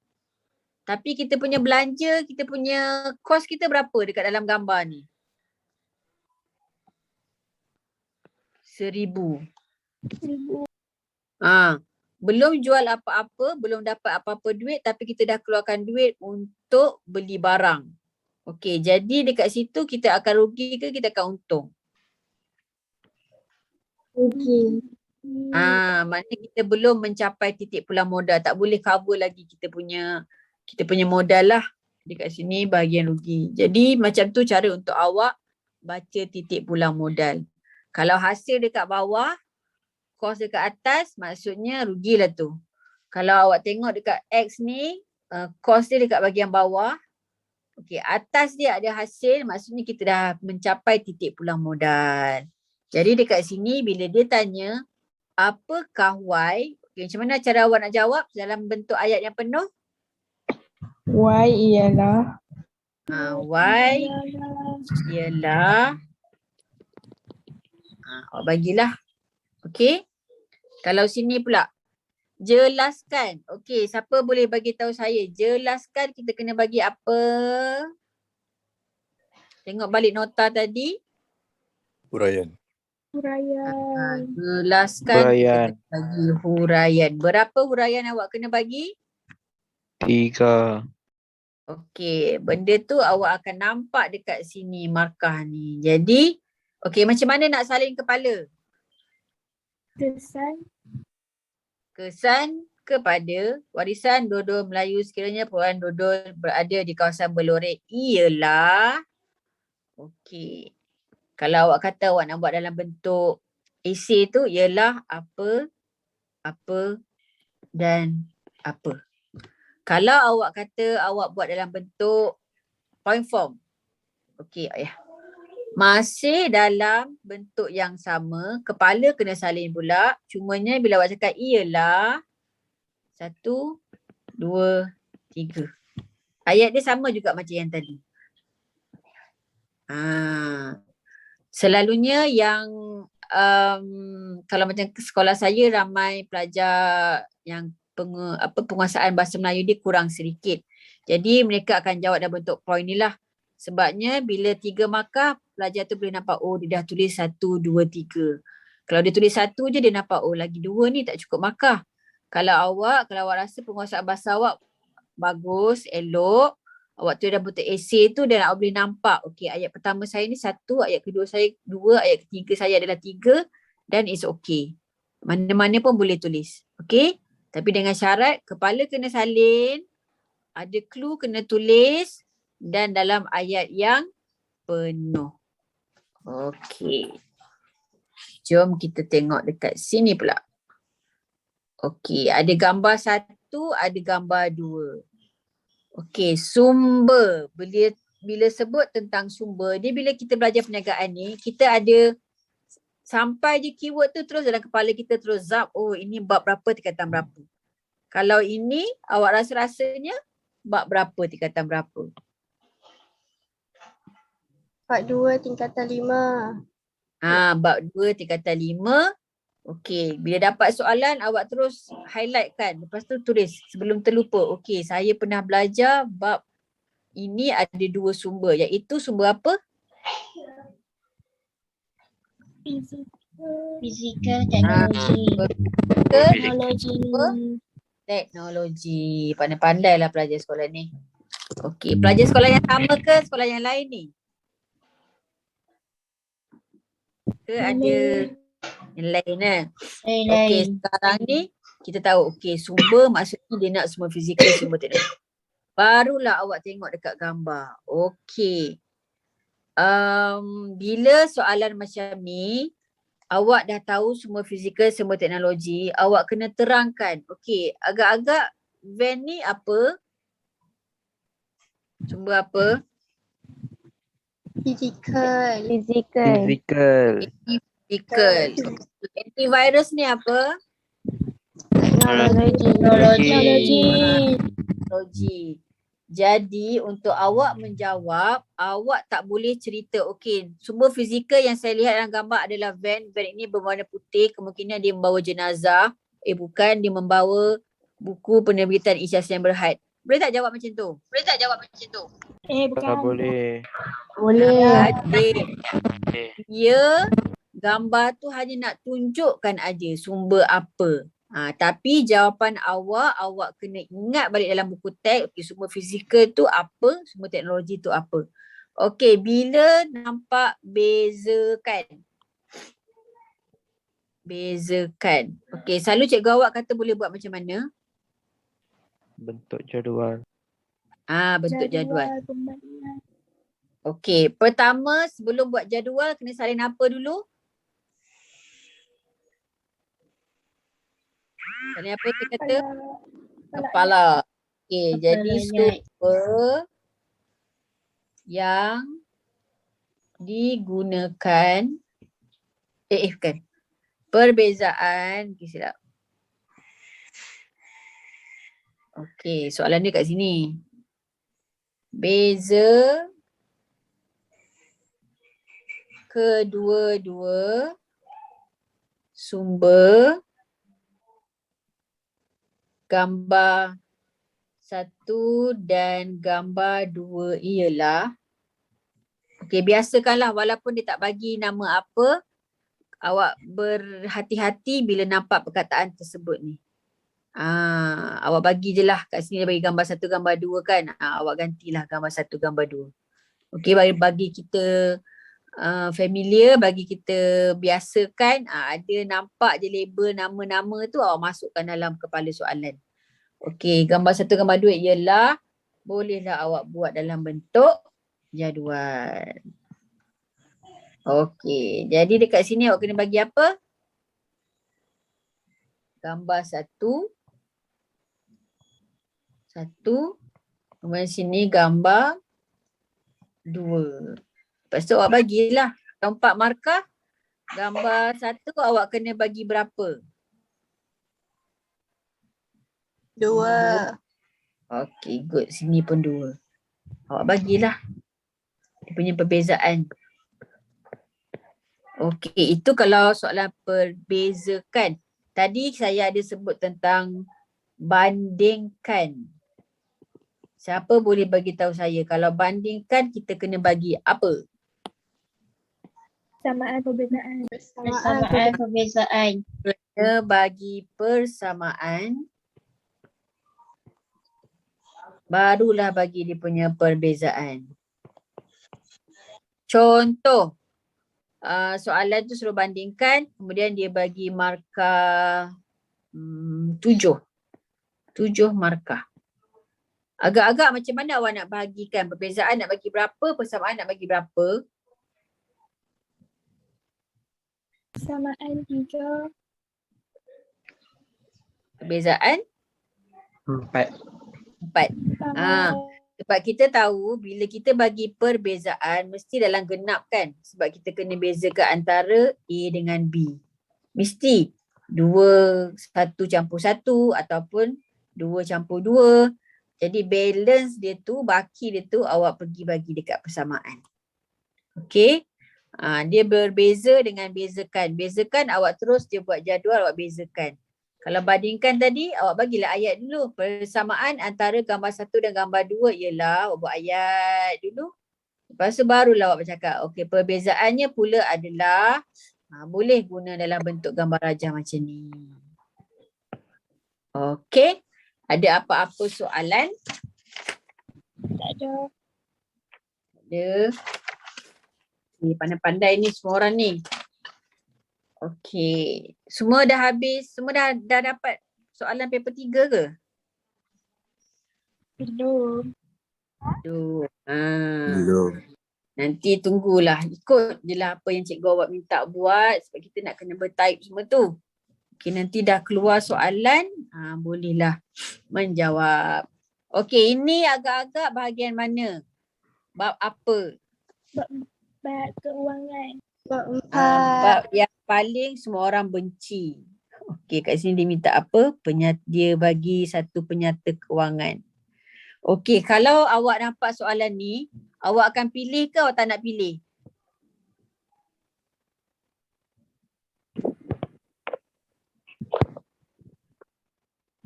Tapi kita punya belanja, kita punya kos kita berapa dekat dalam gambar ni? 1,000. Belum jual apa-apa, belum dapat apa-apa duit tapi kita dah keluarkan duit untuk beli barang. Okey, jadi dekat situ kita akan rugi ke kita akan untung? Rugi. Maknanya kita belum mencapai titik pulang modal. Tak boleh cover lagi kita punya modal lah. Dekat sini bahagian rugi. Jadi macam tu cara untuk awak baca titik pulang modal. Kalau hasil dekat bawah, kos dekat atas, maksudnya rugilah tu. Kalau awak tengok dekat X ni, kos dia dekat bahagian bawah. Okey, atas dia ada hasil, maksudnya kita dah mencapai titik pulang modal. Jadi dekat sini bila dia tanya, apakah Y? Okay, macam mana cara awak nak jawab dalam bentuk ayat yang penuh? Y ialah. Y ialah. Awak bagilah. Okey. Kalau sini pula. Jelaskan. Okey, siapa boleh bagi tahu saya? Jelaskan kita kena bagi apa? Tengok balik nota tadi. Huraian. Jelaskan kita kena bagi huraian. Berapa huraian awak kena bagi? 3. Okey, benda tu awak akan nampak dekat sini markah ni. Jadi, okey, macam mana nak salin kepala? Kesan kepada warisan Dodol Melayu sekiranya Puan Dodol berada di kawasan Belorek ialah, okey, kalau awak kata awak nak buat dalam bentuk esei tu ialah apa, dan apa. Kalau awak kata awak buat dalam bentuk point form, okey ayah, masih dalam bentuk yang sama, kepala kena salin pula. Cumanya bila awak cakap ialah 1, 2, 3. Ayat dia sama juga macam yang tadi. Selalunya yang kalau macam sekolah saya ramai pelajar yang penguasaan bahasa Melayu dia kurang sedikit. Jadi mereka akan jawab dalam bentuk point ni lah. Sebabnya bila 3 markah, pelajar tu boleh nampak dia dah tulis 1, 2, 3. Kalau dia tulis 1 je dia nampak lagi 2 ni tak cukup markah. Kalau awak rasa penguasaan bahasa awak bagus, elok, awak tulis dalam bentuk esei tu dan awak boleh nampak, okey, ayat pertama saya ni 1, ayat kedua saya 2, ayat ketiga saya adalah 3 dan it's okay. Mana-mana pun boleh tulis. Okey? Tapi dengan syarat kepala kena salin, ada clue kena tulis dan dalam ayat yang penuh. Okey. Jom kita tengok dekat sini pula. Okey, ada gambar 1, ada gambar 2. Okey, sumber. Bila sebut tentang sumber, dia bila kita belajar perniagaan ni, kita ada sampai je keyword tu terus dalam kepala kita terus zap, ini bab berapa tingkatan berapa. Kalau ini awak rasa-rasanya bab berapa tingkatan berapa? Bab 2 tingkatan 5. Bab 2 tingkatan 5. Okey, bila dapat soalan awak terus highlight kan. Lepas tu tulis sebelum terlupa. Okey, saya pernah belajar bab ini ada 2 sumber, iaitu sumber apa? Fizikal, teknologi. Teknologi. Pandai-pandai lah pelajar sekolah ni. Okey, pelajar sekolah yang sama ke sekolah yang lain ni? Ke ada yang lain Okey, sekarang ni kita tahu sumber maksudnya dia nak semua fizikal, semua teknologi. Barulah awak tengok dekat gambar. Okey. Bila soalan macam ni, awak dah tahu semua fizikal, semua teknologi, awak kena terangkan. Okey, agak-agak van ni apa? Sumber apa? Fizikal. Antivirus ni apa? Teknologi. Teknologi. Jadi untuk awak menjawab, awak tak boleh cerita, okey, sumber fizikal yang saya lihat dalam gambar adalah van. Van ini berwarna putih, kemungkinan dia membawa jenazah. Bukan, dia membawa buku penerbitan ijazah yang berhad. Boleh tak jawab macam tu? Bukan. Tak boleh. Boleh. Adik, dia gambar tu hanya nak tunjukkan aja sumber apa. Tapi jawapan awak kena ingat balik dalam buku teks. Okey, sumber fizikal tu apa, sumber teknologi tu apa. Okey, bila nampak bezakan. Bezakan. Okey, selalu cikgu awak kata boleh buat macam mana? Bentuk jadual. Bentuk jadual. Pembandingan. Okey, pertama sebelum buat jadual kena salin apa dulu? Salin apa tu kata? Kepala. Okey, jadi sumber yang digunakan bukan. Perbezaan, silap. Okey, soalan dia kat sini. Beza kedua-dua sumber gambar 1 dan gambar 2 ialah, okey, biasakanlah walaupun dia tak bagi nama apa, awak berhati-hati bila nampak perkataan tersebut ni. Awak bagi je lah, kat sini dia bagi gambar 1, gambar 2 kan. Awak gantilah gambar 1, gambar 2. Okey, bagi kita familiar, bagi kita biasakan, ada nampak je label nama-nama tu, awak masukkan dalam kepala soalan. Okey, gambar 1, gambar 2 ialah bolehlah awak buat dalam bentuk jadual. Okey, jadi dekat sini awak kena bagi apa? Gambar 1, kemudian sini gambar 2. Lepas tu awak bagilah 4 markah. Gambar 1 awak kena bagi berapa? 2. Okey, good. Sini pun 2. Awak bagilah dia punya perbezaan. Okey, itu kalau soalan perbezakan. Tadi saya ada sebut tentang bandingkan. Siapa boleh bagi tahu saya kalau bandingkan kita kena bagi apa? Samaan perbezaan. Perbezaan. Kena bagi persamaan. Barulah bagi dia punya perbezaan. Contoh, soalan tu suruh bandingkan, kemudian dia bagi markah 7. 7 markah. Agak-agak macam mana awak nak bahagikan? Perbezaan nak bagi berapa? Persamaan nak bagi berapa? Samaan 3. Perbezaan? 4. Sebab kita tahu bila kita bagi perbezaan mesti dalam genap kan? Sebab kita kena bezakan antara A dengan B. Mesti 2, 1 campur 1 ataupun 2 campur 2. Jadi balance dia tu, baki dia tu awak pergi bagi dekat persamaan. Okey. Dia berbeza dengan bezakan. Bezakan awak terus dia buat jadual awak bezakan. Kalau bandingkan tadi awak bagilah ayat dulu. Persamaan antara gambar 1 dan gambar 2 ialah awak buat ayat dulu. Lepas tu barulah awak bercakap. Okey, perbezaannya pula adalah boleh guna dalam bentuk gambar rajah macam ni. Okey. Ada apa-apa soalan? Tak ada. Ada. Pandai-pandai ni semua orang ni. Okey. Semua dah habis? Semua dah dapat soalan paper 3 ke? Belum. Belum. Nanti tunggulah. Ikut je lah apa yang cikgu awak minta buat sebab kita nak kena bertype semua tu. Okey, nanti dah keluar soalan, bolehlah menjawab. Okey, ini agak-agak bahagian mana? Bab apa? Bab keuangan. Bab yang paling semua orang benci. Okey, kat sini dia minta apa? Dia bagi satu penyata keuangan. Okey, kalau awak nampak soalan ni, awak akan pilih ke awak tak nak pilih?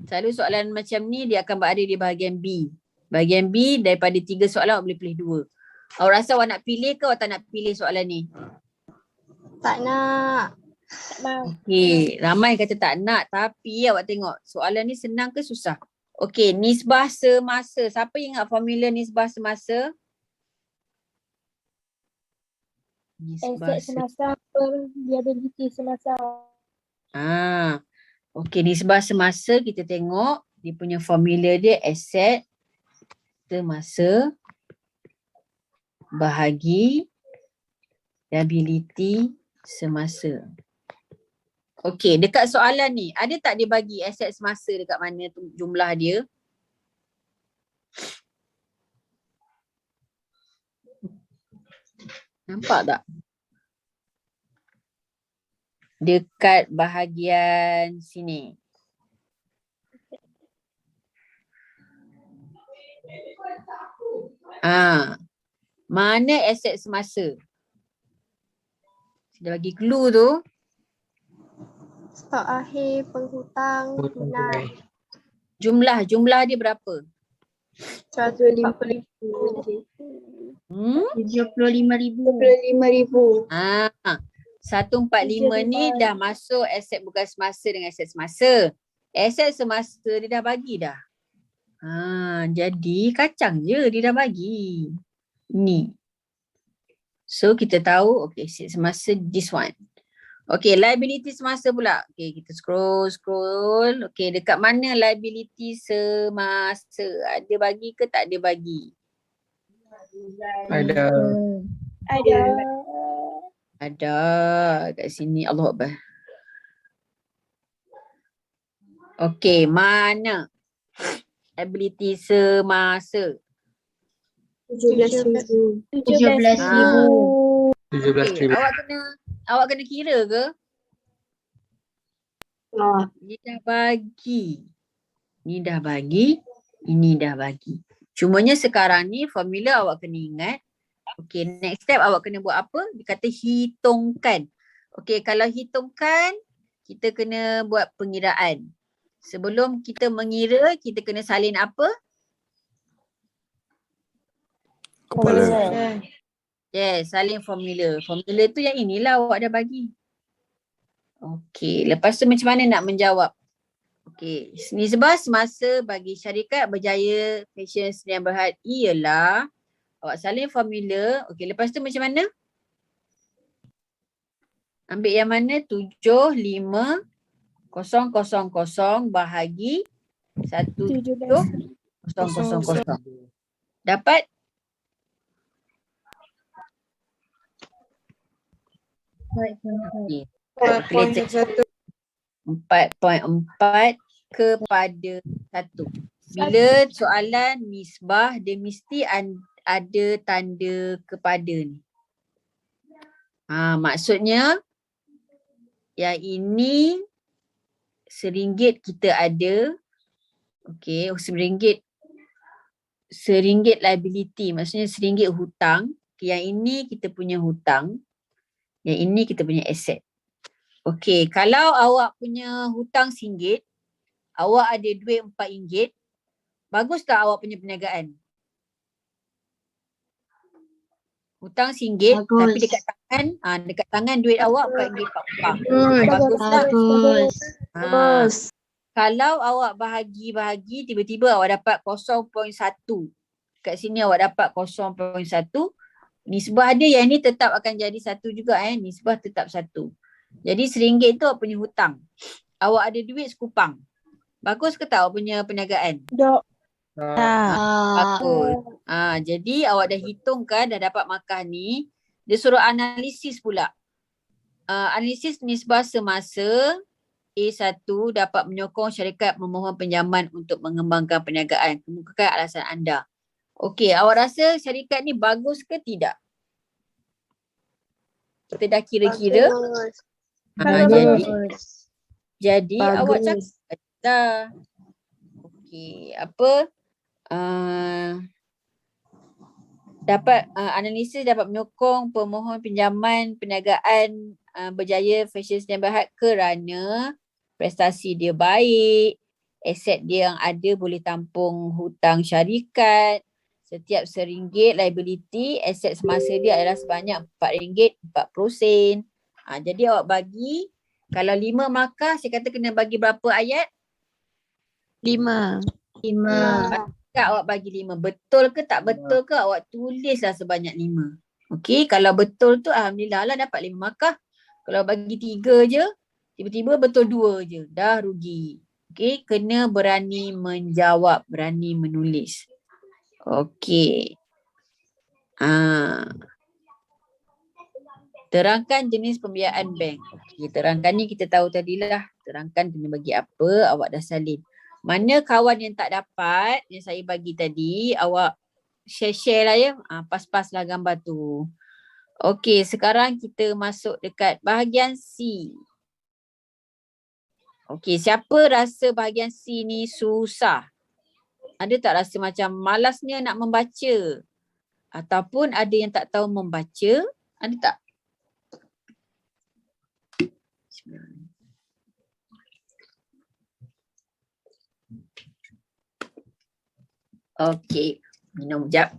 Selalu soalan macam ni dia akan berada di bahagian B. Bahagian B daripada 3 soalan awak boleh pilih 2. Awak rasa awak nak pilih ke awak tak nak pilih soalan ni? Tak nak. Tak mau. Okey, ramai kata tak nak tapi awak tengok soalan ni senang ke susah? Okey, nisbah semasa. Siapa ingat formula nisbah semasa? Aset semasa per liability semasa. Okey, nisbah semasa kita tengok dia punya formula dia aset semasa bahagi liability semasa. Okey, dekat soalan ni ada tak dia bagi aset semasa dekat mana tu jumlah dia? Nampak tak? Dekat bahagian sini. Mana aset semasa? Dia bagi clue tu. Stok akhir, penghutang, tunai. Jumlah dia berapa? 150,000. 75,000. 145 ni dah masuk aset bukan semasa dengan aset semasa. Aset semasa dia dah bagi dah. Jadi kacang je dia dah bagi. Ni. So kita tahu okay, aset semasa this one. Okay, liability semasa pula. Okay, kita scroll. Okay, dekat mana liability semasa? Ada bagi ke tak ada bagi? Ada. Ada kat sini. Allahu Akbar. Okay, mana liability semasa? 17,000. 17,000. 17,000. Awak kena kira ke? Ni dah bagi. Ni dah bagi. Ini dah bagi. Cumanya sekarang ni formula awak kena ingat. Okay, next step awak kena buat apa? Dia kata hitungkan. Okay, kalau hitungkan, kita kena buat pengiraan. Sebelum kita mengira, kita kena salin apa? Kepala. Yes, salin formula. Formula tu yang inilah awak dah bagi. Okey, lepas tu macam mana nak menjawab? Okey, nisbah semasa bagi syarikat Berjaya Fashion Sdn Bhd ialah awak salin formula. Okey, lepas tu macam mana? Ambil yang mana? 75,000 bahagi 17,000. Dapat? 4.4 kepada 1. Bila soalan nisbah, dia mesti ada tanda kepada ni. Maksudnya yang ini RM1 kita ada. Okey, RM1 liability. Maksudnya RM1 hutang. Yang ini kita punya hutang. Yang ini kita punya aset. Okey, kalau awak punya hutang RM1, awak ada duit RM4, bagus tak awak punya perniagaan? Hutang RM1 tapi dekat tangan duit awak RM4. Bagus tak? Bagus. Kalau awak bahagi tiba-tiba awak dapat 0.1. Kat sini awak dapat 0.1. Nisbah dia yang ni tetap akan jadi 1 juga nisbah tetap 1. Jadi RM1 tu awak punya hutang. Awak ada duit sekupang. Bagus ke tak awak punya perniagaan? Bagus. Jadi awak dah hitungkan dah dapat markah ni. Dia suruh analisis pula. Analisis nisbah semasa A1 dapat menyokong syarikat memohon pinjaman untuk mengembangkan perniagaan. Kemukakan alasan anda. Okey, awak rasa syarikat ni bagus ke tidak? Kita dah kira-kira. Jadi awak cakap dah. Okey, apa? Analisis dapat menyokong pemohon pinjaman perniagaan berjaya fashion Sdn Bhd kerana prestasi dia baik, aset dia yang ada boleh tampung hutang syarikat, setiap RM1 liability, aset semasa dia adalah sebanyak RM4.40. Jadi awak bagi, kalau 5 markah, saya kata kena bagi berapa ayat? 5. Kak awak bagi 5. Betul ke tak betul ke awak tulislah sebanyak 5. Okey, kalau betul tu alhamdulillah lah dapat 5 markah. Kalau bagi 3 je, tiba-tiba betul 2 je, dah rugi. Okey, kena berani menjawab, berani menulis. Okey. Terangkan jenis pembiayaan bank. Okay, terangkan ni kita tahu tadilah. Terangkan kena bagi apa, awak dah salin. Mana kawan yang tak dapat, yang saya bagi tadi, awak share-share lah ya. Pas-pas lah gambar tu. Okey, sekarang kita masuk dekat bahagian C. Okey, siapa rasa bahagian C ni susah? Ada tak rasa macam malasnya nak membaca? Ataupun ada yang tak tahu membaca? Ada tak? Okey, minum sekejap.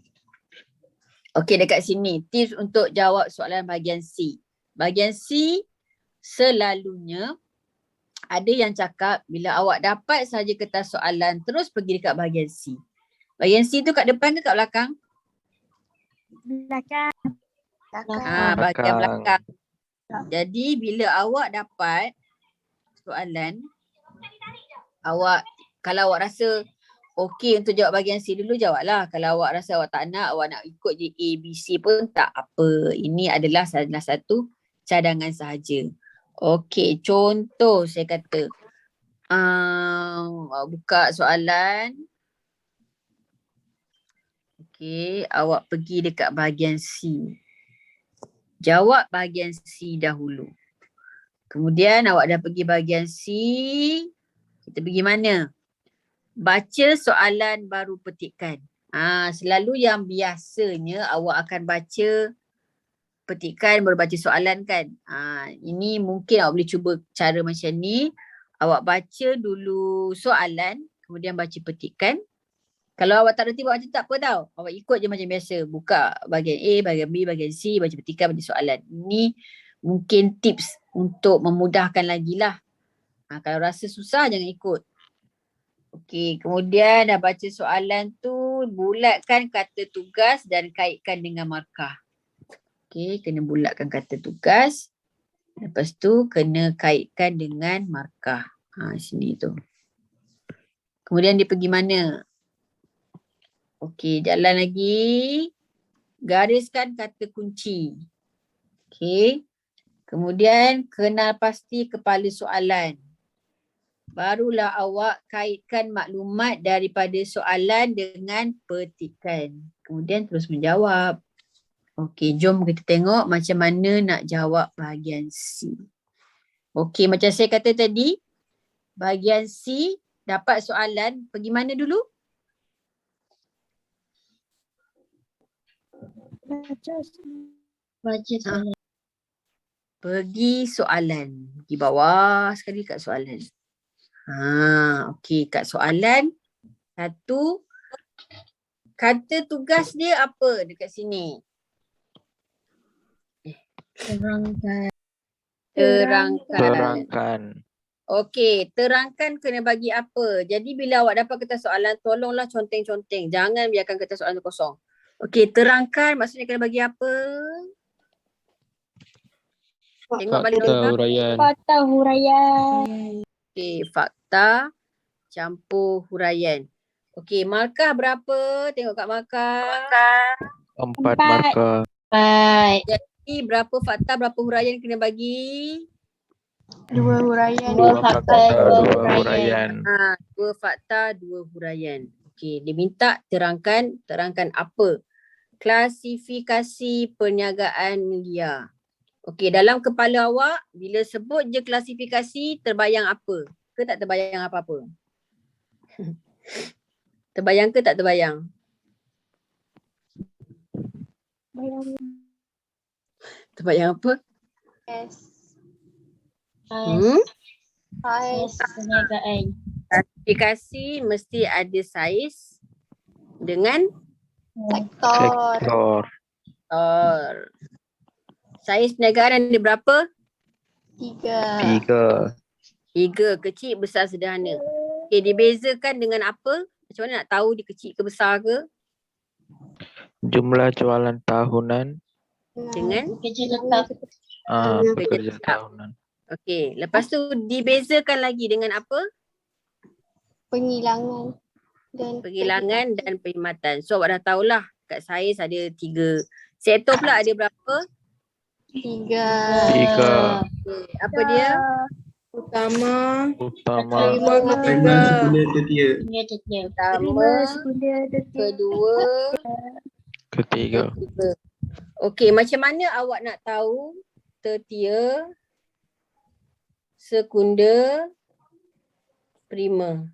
Okey, dekat sini tips untuk jawab soalan bahagian C. Bahagian C selalunya ada yang cakap bila awak dapat saja kertas soalan terus pergi dekat bahagian C. Bahagian C tu kat depan ke kat belakang? Belakang. Bahagian belakang. Jadi bila awak dapat soalan, kalau awak rasa okey untuk jawab bahagian C dulu, jawablah. Kalau awak rasa awak tak nak, awak nak ikut je A, B, C pun tak apa. Ini adalah salah satu cadangan sahaja. Okey, contoh saya kata. Buka soalan. Okey, awak pergi dekat bahagian C. Jawab bahagian C dahulu. Kemudian awak dah pergi bahagian C. Kita pergi mana? Baca soalan baru petikan. Selalu yang biasanya awak akan baca petikan baru baca soalan kan. Ini mungkin awak boleh cuba cara macam ni. Awak baca dulu soalan, kemudian baca petikan. Kalau awak tak reti buat macam tak apa tau. Awak ikut je macam biasa. Buka bahagian A, bahagian B, bahagian C, baca petikan, baca soalan. Ini mungkin tips untuk memudahkan lagi lah. Kalau rasa susah jangan ikut. Okey, kemudian dah baca soalan tu, bulatkan kata tugas dan kaitkan dengan markah. Okey, kena bulatkan kata tugas. Lepas tu kena kaitkan dengan markah. Sini tu. Kemudian dia pergi mana? Okey, jalan lagi. Gariskan kata kunci. Okey. Kemudian kenal pasti kepala soalan. Barulah awak kaitkan maklumat daripada soalan dengan petikan. Kemudian terus menjawab. Okey, jom kita tengok macam mana nak jawab bahagian C. Okey, macam saya kata tadi, bahagian C dapat soalan, pergi mana dulu? Baca soalan. Pergi soalan. Di bawah sekali kat soalan. Okey, kat soalan satu, kata tugas dia apa dekat sini? Terangkan. Okey, terangkan kena bagi apa? Jadi bila awak dapat kertas soalan, tolonglah conteng-conteng. Jangan biarkan kertas soalan kosong. Okey, terangkan maksudnya kena bagi apa? Tengok balik huraian. Fakta huraian. Okey, fakta campur huraian. Okey, markah berapa? Tengok kat markah. 4 markah. Jadi berapa fakta, berapa huraian kena bagi? 2 huraian. 2 fakta, 2 huraian. 2 fakta, 2 huraian. Okey, dia minta terangkan apa? Klasifikasi perniagaan liar. Okey, dalam kepala awak, bila sebut je klasifikasi, terbayang apa? Ke tak terbayang apa-apa? Terbayang ke tak terbayang? Terbayang apa? Yes. Hmm? Perniagaan. Klasifikasi mesti ada saiz dengan Sektor. saiz perniagaan ada berapa? 3. 3, kecil, besar, sederhana. Okey, dibezakan dengan apa? Macam mana nak tahu dia kecil ke besar ke? Jumlah jualan tahunan. Dengan Kerja letak. Pekerja tetap. tahunan. Okey, lepas tu dibezakan lagi dengan apa? Penghilangan. Penghilangan dan perkhidmatan. So awak dah tahulah kat saiz ada 3. Sektor pula ada berapa? 3. 3. Okay, apa dia? Utama. Dunia tertia. Pertama, kedua, Ketiga. ketiga. Okey, macam mana awak nak tahu tertia, sekunda, prima?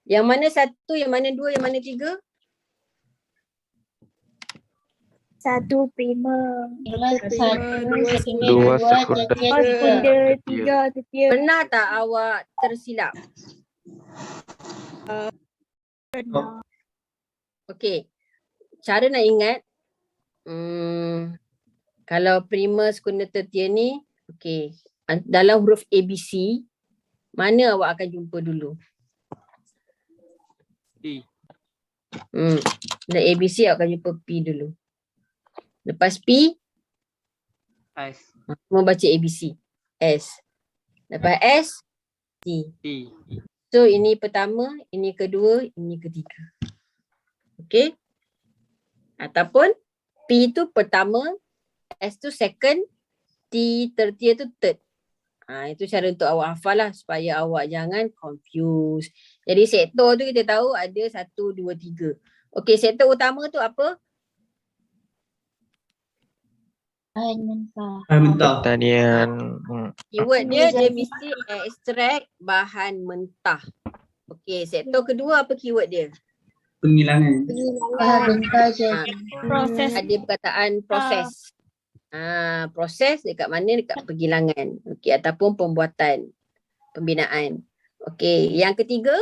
Yang mana satu, yang mana dua, yang mana tiga? 1 prima. 2 sekunda. 2 sekunda. Tiga tertia. Pernah tak awak tersilap? Okey, cara nak ingat, kalau prima, sekunda, tertia ni, okey, dalam huruf ABC, mana awak akan jumpa dulu? P. Dalam ABC awak akan jumpa P dulu. Lepas P, S. semua baca ABC. S. Lepas S, T. T. So ini pertama, ini kedua, ini ketiga. Okey? Ataupun P tu pertama, S tu second, T tertia tu third. Itu cara untuk awak hafal lah supaya awak jangan confuse. Jadi sektor tu kita tahu ada 1, 2, 3. Okey, sektor utama tu apa? Pertanian. Keyword dia mesti extract bahan mentah. Okey, sektor kedua apa keyword dia? Penghilangan. Proses. Ada perkataan proses. Proses dekat mana? Dekat penghilangan. Okey, ataupun pembuatan, pembinaan. Okey, yang ketiga?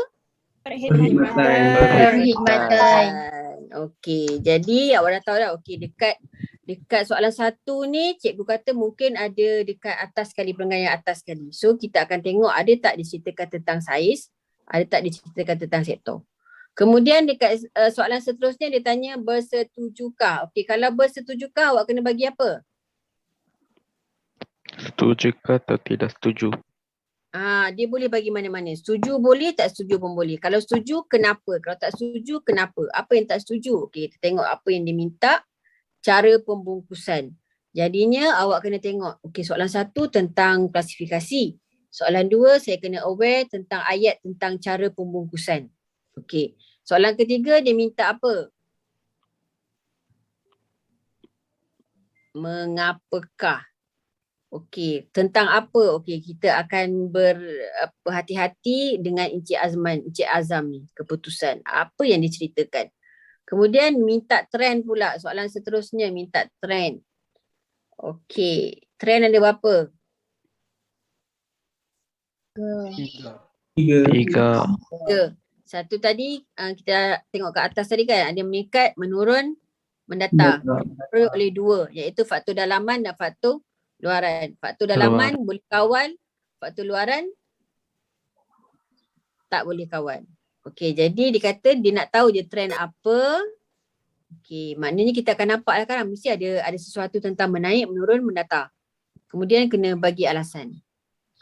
Perkhidmatan. Okey, jadi awak dah tahu dah. Okey, dekat soalan 1 ni cikgu kata mungkin ada dekat atas sekali, perenggan yang atas sekali. So kita akan tengok ada tak diceritakan tentang saiz, ada tak diceritakan tentang sektor. Kemudian dekat soalan seterusnya dia tanya bersetujukah. Okey, kalau bersetujukah awak kena bagi apa? Setujukah atau tidak setuju? Dia boleh bagi mana-mana. Setuju boleh, tak setuju pun boleh. Kalau setuju, kenapa? Kalau tak setuju, kenapa? Apa yang tak setuju? Okey, kita tengok apa yang dia minta. Cara pembungkusan. Jadinya awak kena tengok. Okey, soalan 1 tentang klasifikasi. Soalan 2 saya kena aware tentang ayat tentang cara pembungkusan. Okey. Soalan ketiga dia minta apa? Mengapakah? Okey, tentang apa? Okey, kita akan berhati-hati dengan Encik Azam ni, keputusan. Apa yang diceritakan? Kemudian minta trend pula. Soalan seterusnya minta trend. Okey, trend ada berapa? 3. Satu tadi kita tengok kat atas tadi kan, ada meningkat, menurun, mendata. Dipengaruhi oleh 2, iaitu faktor dalaman dan faktor luaran. Faktor dalaman boleh kawal, faktor luaran tak boleh kawal. Okey, jadi dia kata dia nak tahu je trend apa. Okey, maknanya kita akan nampak lah kan, mesti ada sesuatu tentang menaik, menurun, mendata. Kemudian kena bagi alasan.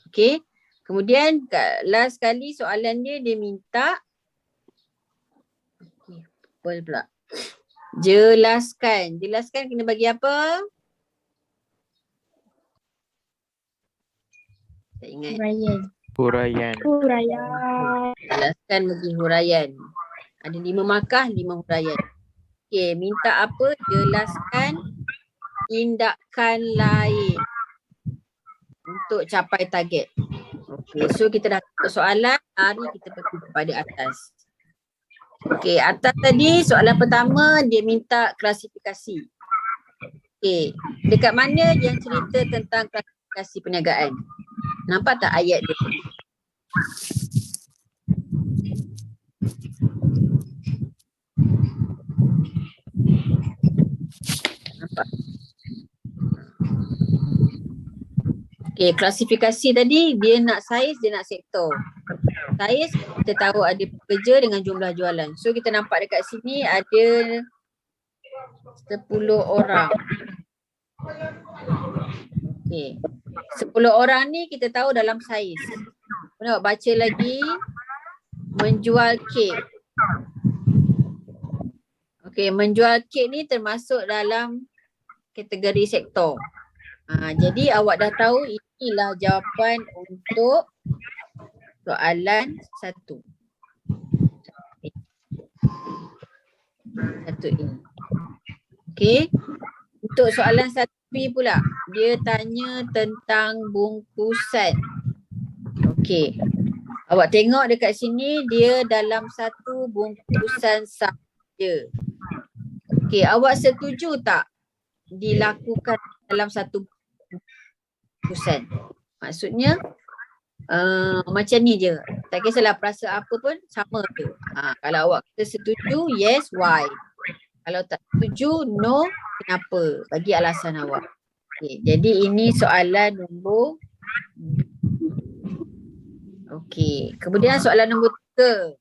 Okey, kemudian last sekali soalan dia minta pula. Jelaskan kena bagi apa? Tak ingat. Huraian. Jelaskan bagi huraian. Ada 5 markah, 5 huraian. Okey, minta apa? Jelaskan tindakan lain untuk capai target. Okey, so kita dah tutup soalan, mari kita pergi kepada atas. Okey, atas tadi soalan pertama dia minta klasifikasi. Okey, dekat mana yang cerita tentang klasifikasi perniagaan? Nampak tak ayat dia? Nampak? Okey, klasifikasi tadi dia nak saiz, dia nak sektor. Saiz kita tahu ada pekerja dengan jumlah jualan. So kita nampak dekat sini ada 10 orang. Okey. 10 orang ni kita tahu dalam saiz. Nak baca lagi menjual kek. Okey, menjual kek ni termasuk dalam kategori sektor. Jadi awak dah tahu inilah jawapan untuk soalan 1. Satu ini. Okey. Untuk soalan 1B pula, dia tanya tentang bungkusan. Okey. Awak tengok dekat sini dia dalam satu bungkusan sahaja. Okey, awak setuju tak dilakukan dalam satu bungkusan? Maksudnya macam ni je. Tak kisahlah perasa apa pun sama je. Kalau awak kata setuju, yes, why? Kalau tak setuju, no, kenapa? Bagi alasan awak. Okay, jadi ini soalan nombor B. Okey, kemudian soalan nombor 3.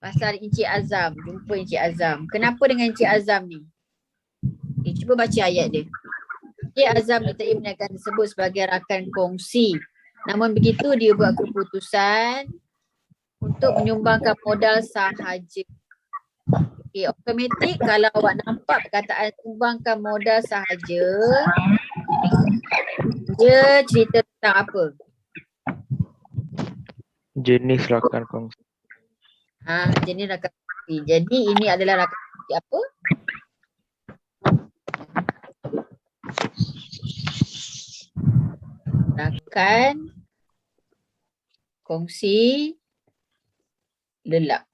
Pasal Encik Azam, jumpa Encik Azam. Kenapa dengan Encik Azam ni? Okay, cuba baca ayat dia. Encik Azam ditai perniagaan disebut sebagai rakan kongsi. Namun begitu dia buat keputusan untuk menyumbangkan modal sahaja. Okay, automatik kalau awak nampak perkataan sumbangkan modal sahaja, dia cerita tentang apa? Jenis rakan kongsi. Jenis rakan kongsi. Jadi ini adalah rakan kongsi apa? Rakan kongsi lelak.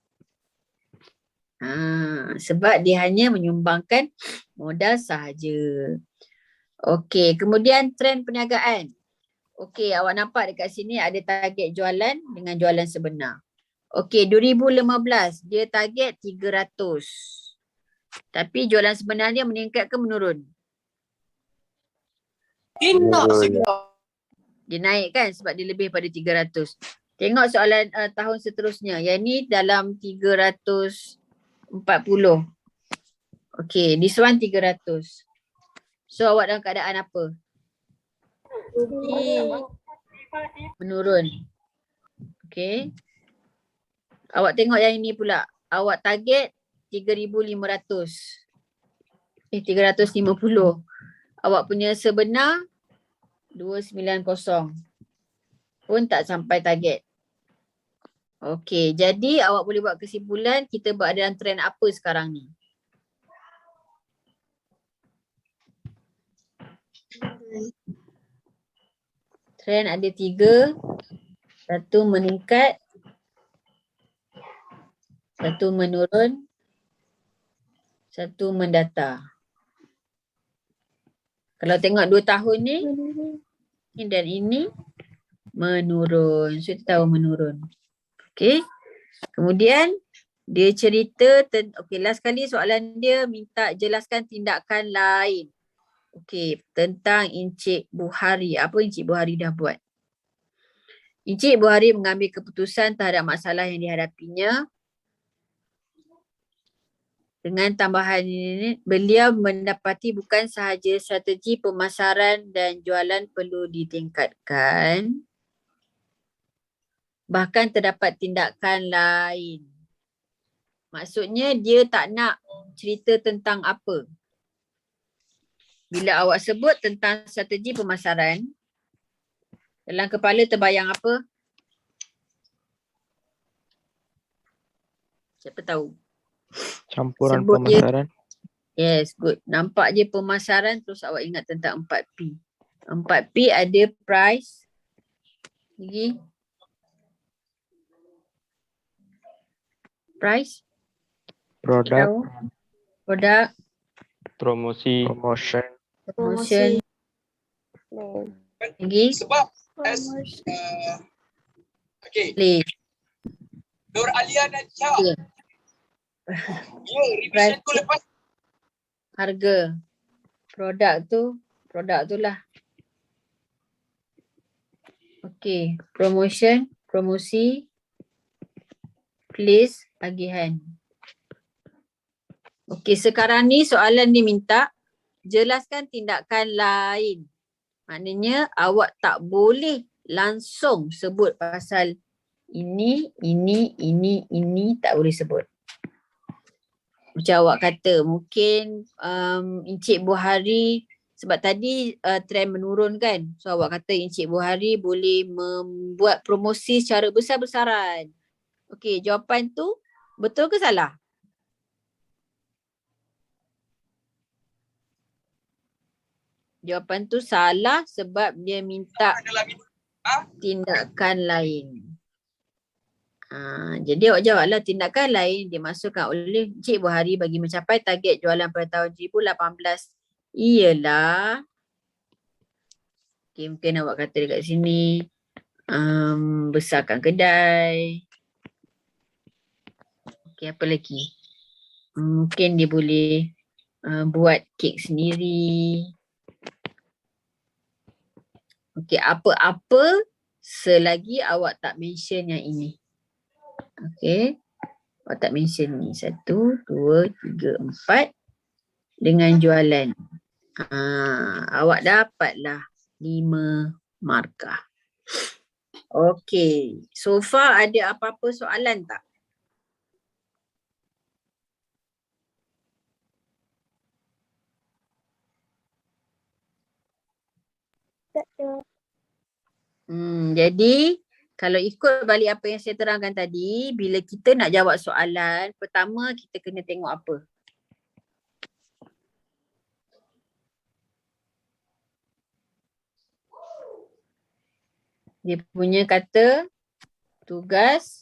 Sebab dia hanya menyumbangkan modal sahaja. Okey, kemudian trend perniagaan. Okey, awak nampak dekat sini ada target jualan dengan jualan sebenar. Okey, 2015 dia target 300. Tapi jualan sebenar dia meningkat ke menurun? Dia naik kan sebab dia lebih pada 300. Tengok soalan tahun seterusnya. Yang ni dalam 340. Okey, this one 300. So awak dalam keadaan apa? Menurun. Okey. Awak tengok yang ini pula. Awak target 3,500. 350. Awak punya sebenar 290. Pun tak sampai target. Okey, jadi awak boleh buat kesimpulan kita berada dalam trend apa sekarang ni? Trend ada 3. Satu meningkat. Satu menurun. Satu mendatar. Kalau tengok 2 tahun ni, ini dan ini menurun. So kita tahu menurun. Okey. Kemudian dia cerita, okey, last kali soalan dia minta jelaskan tindakan lain. Okey, tentang Encik Buhari. Apa Encik Buhari dah buat? Encik Buhari mengambil keputusan terhadap masalah yang dihadapinya. Dengan tambahan ini, beliau mendapati bukan sahaja strategi pemasaran dan jualan perlu ditingkatkan. Bahkan terdapat tindakan lain. Maksudnya dia tak nak cerita tentang apa. Bila awak sebut tentang strategi pemasaran, dalam kepala terbayang apa? Siapa tahu? Campuran Sebut pemasaran. Yes, good. Nampak je pemasaran terus awak ingat tentang 4P. 4P ada price. Lagi. Price, Produk, produk, promosi, promotion, lagi, place. Nur Alia Najah. Okay. Ya, revision tu lepas. Harga. Produk tu lah. Okay. Promotion, promosi, place, tagihan. Okay, sekarang ni soalan ni minta jelaskan tindakan lain. Maknanya awak tak boleh langsung sebut pasal ini tak boleh sebut. Macam awak kata mungkin Encik Buhari, sebab tadi trend menurun kan. So awak kata Encik Buhari boleh membuat promosi secara besar-besaran. Okey, jawapan tu betul ke salah? Jawapan tu salah sebab dia minta tindakan lain. Jadi awak jawablah tindakan lain dimasukkan oleh Encik Buhari bagi mencapai target jualan pada tahun 2018 ialah, okay, mungkin awak kata dekat sini besarkan kedai. Okay, apa lagi? Mungkin dia boleh buat kek sendiri. Okay, apa-apa selagi awak tak mention yang ini. Okay, awak tak mention ni. 1, 2, 3, 4 dengan jualan. Awak dapatlah 5 markah. Okay, so far ada apa-apa soalan tak? Jadi kalau ikut balik apa yang saya terangkan tadi, bila kita nak jawab soalan, pertama kita kena tengok apa? Dia punya kata tugas.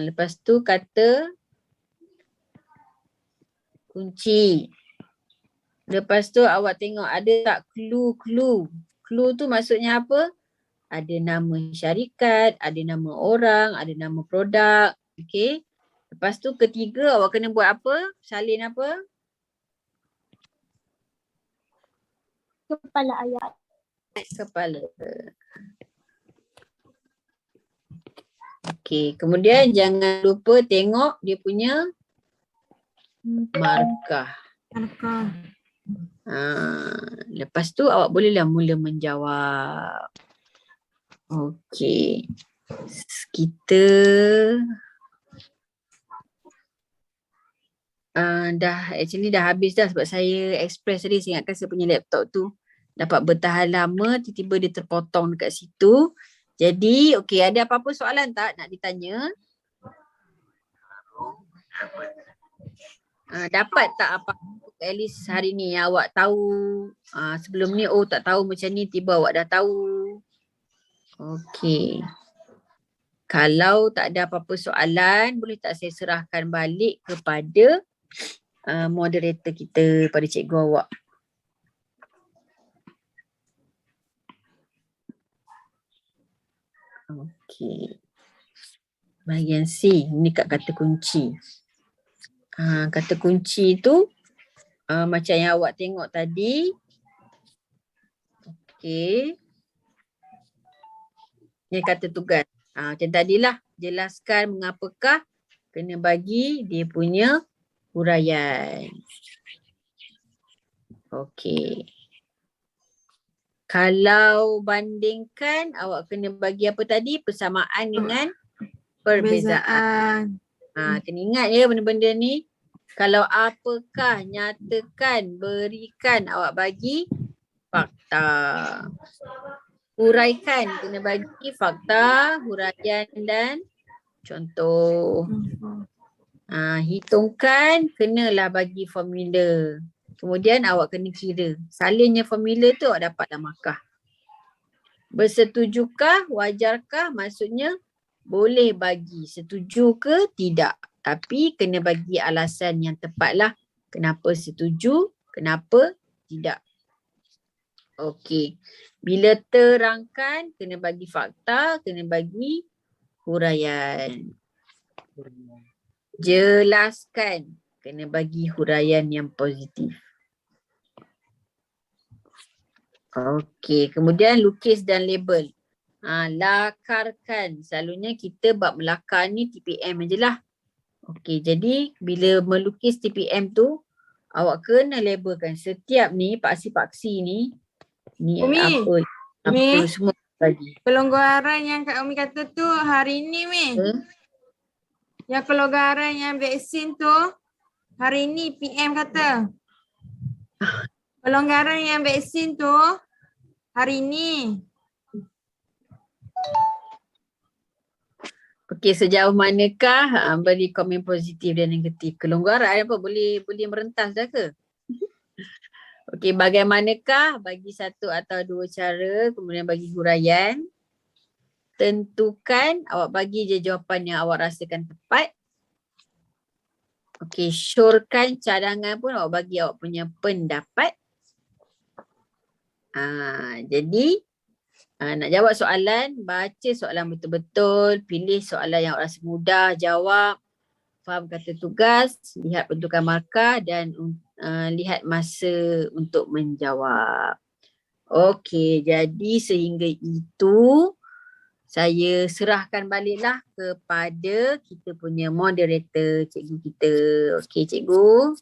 Lepas tu kata kunci. Lepas tu awak tengok ada tak clue. Clue tu maksudnya apa? Ada nama syarikat, ada nama orang, ada nama produk. Okay. Lepas tu ketiga awak kena buat apa? Salin apa? Kepala ayat. Kepala. Okay. Kemudian jangan lupa tengok dia punya markah. Lepas tu awak bolehlah mula menjawab. Okey. Kita dah habis dah sebab saya express tadi. Saya ingatkan saya punya laptop tu dapat bertahan lama, tiba-tiba dia terpotong dekat situ. Jadi okey, ada apa-apa soalan tak nak ditanya? Dapat tak apa at least hari ni awak tahu, sebelum ni tak tahu macam ni, tiba awak dah tahu. Okey. Kalau tak ada apa-apa soalan, boleh tak saya serahkan balik kepada moderator kita, pada cikgu awak. Okey. Bahagian C, ni kat kata kunci. Kata kunci tu macam yang awak tengok tadi. Okey. Ni kata tugas. Macam tadilah, jelaskan mengapakah kena bagi dia punya huraian. Okey. Kalau bandingkan, awak kena bagi apa tadi? Persamaan dengan perbezaan. Kena ingat ya benda-benda ni. Kalau apakah, nyatakan, berikan, awak bagi fakta. Huraikan, kena bagi fakta, huraian dan contoh. Hitungkan, kenalah bagi formula. Kemudian awak kena kira. Salinnya formula tu awak dapatlah markah. Bersetujukah, wajarkah, maksudnya boleh bagi setuju ke tidak. Tapi kena bagi alasan yang tepat lah. Kenapa setuju, kenapa tidak. Okey. Bila terangkan, kena bagi fakta, kena bagi huraian. Jelaskan, kena bagi huraian yang positif. Okey, kemudian lukis dan label. Lakarkan. Selalunya kita bab melakar ni TPM je lah. Okey, jadi bila melukis TPM tu, awak kena labelkan setiap ni, paksi-paksi ni Umi, apa Umi, semua bagi. kelonggaran yang Kak Umi kata tu hari ni, Mi. Yang kelonggaran yang vaksin tu, hari ni PM kata. Kelonggaran yang vaksin tu, hari ni. Okey, sejauh manakah beri komen positif dan negatif? Kelonggaran apa? Boleh merentas dah ke? Okey, bagaimanakah bagi satu atau dua cara, kemudian bagi huraian. Tentukan, awak bagi je jawapan yang awak rasakan tepat. Okey, syorkan cadangan pun awak bagi awak punya pendapat. Jadi, nak jawab soalan, baca soalan betul-betul, pilih soalan yang awak rasa mudah, jawab, faham kata tugas, lihat bentukan markah dan lihat masa untuk menjawab. Okey, jadi sehingga itu saya serahkan baliklah kepada kita punya moderator, cikgu kita. Okey, cikgu.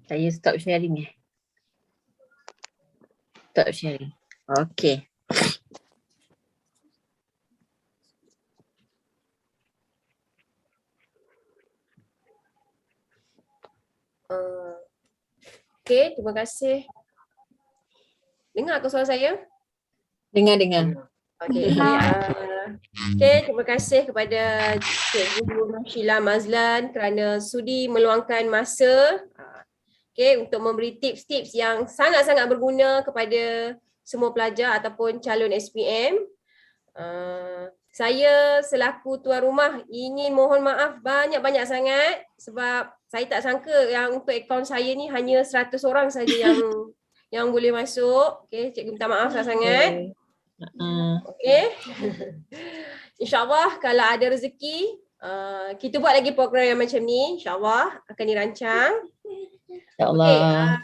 Saya stop sharing . Stop sharing. Okey. Okey, terima kasih. Dengar ke suara saya? Dengar. Okey. Okey, terima kasih kepada Cikgu Sheila Mazlan kerana sudi meluangkan masa untuk memberi tips-tips yang sangat-sangat berguna kepada semua pelajar ataupun calon SPM. Saya selaku tuan rumah ingin mohon maaf banyak-banyak sangat sebab saya tak sangka yang untuk akaun saya ni hanya 100 orang saja yang boleh masuk. Okey, cikgu minta maaf sangat-sangat. Okey. InsyaAllah kalau ada rezeki, kita buat lagi program yang macam ni. InsyaAllah akan dirancang. InsyaAllah.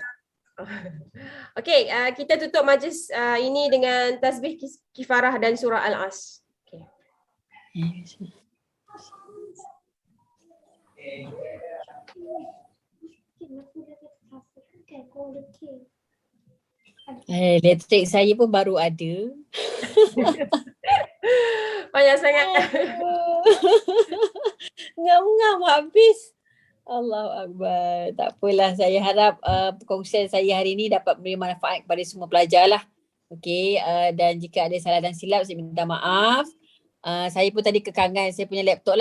Okey, kita tutup majlis ini dengan tasbih kifarah dan surah Al-As. Elektrik saya pun baru ada. Banyak sangat. Ngam-ngam habis. Allahu Akbar. Tak apalah, saya harap perkongsian saya hari ini dapat memberi manfaat kepada semua pelajar lah. Okey, dan jika ada salah dan silap saya minta maaf. Saya pun tadi kekangan saya punya laptop lah.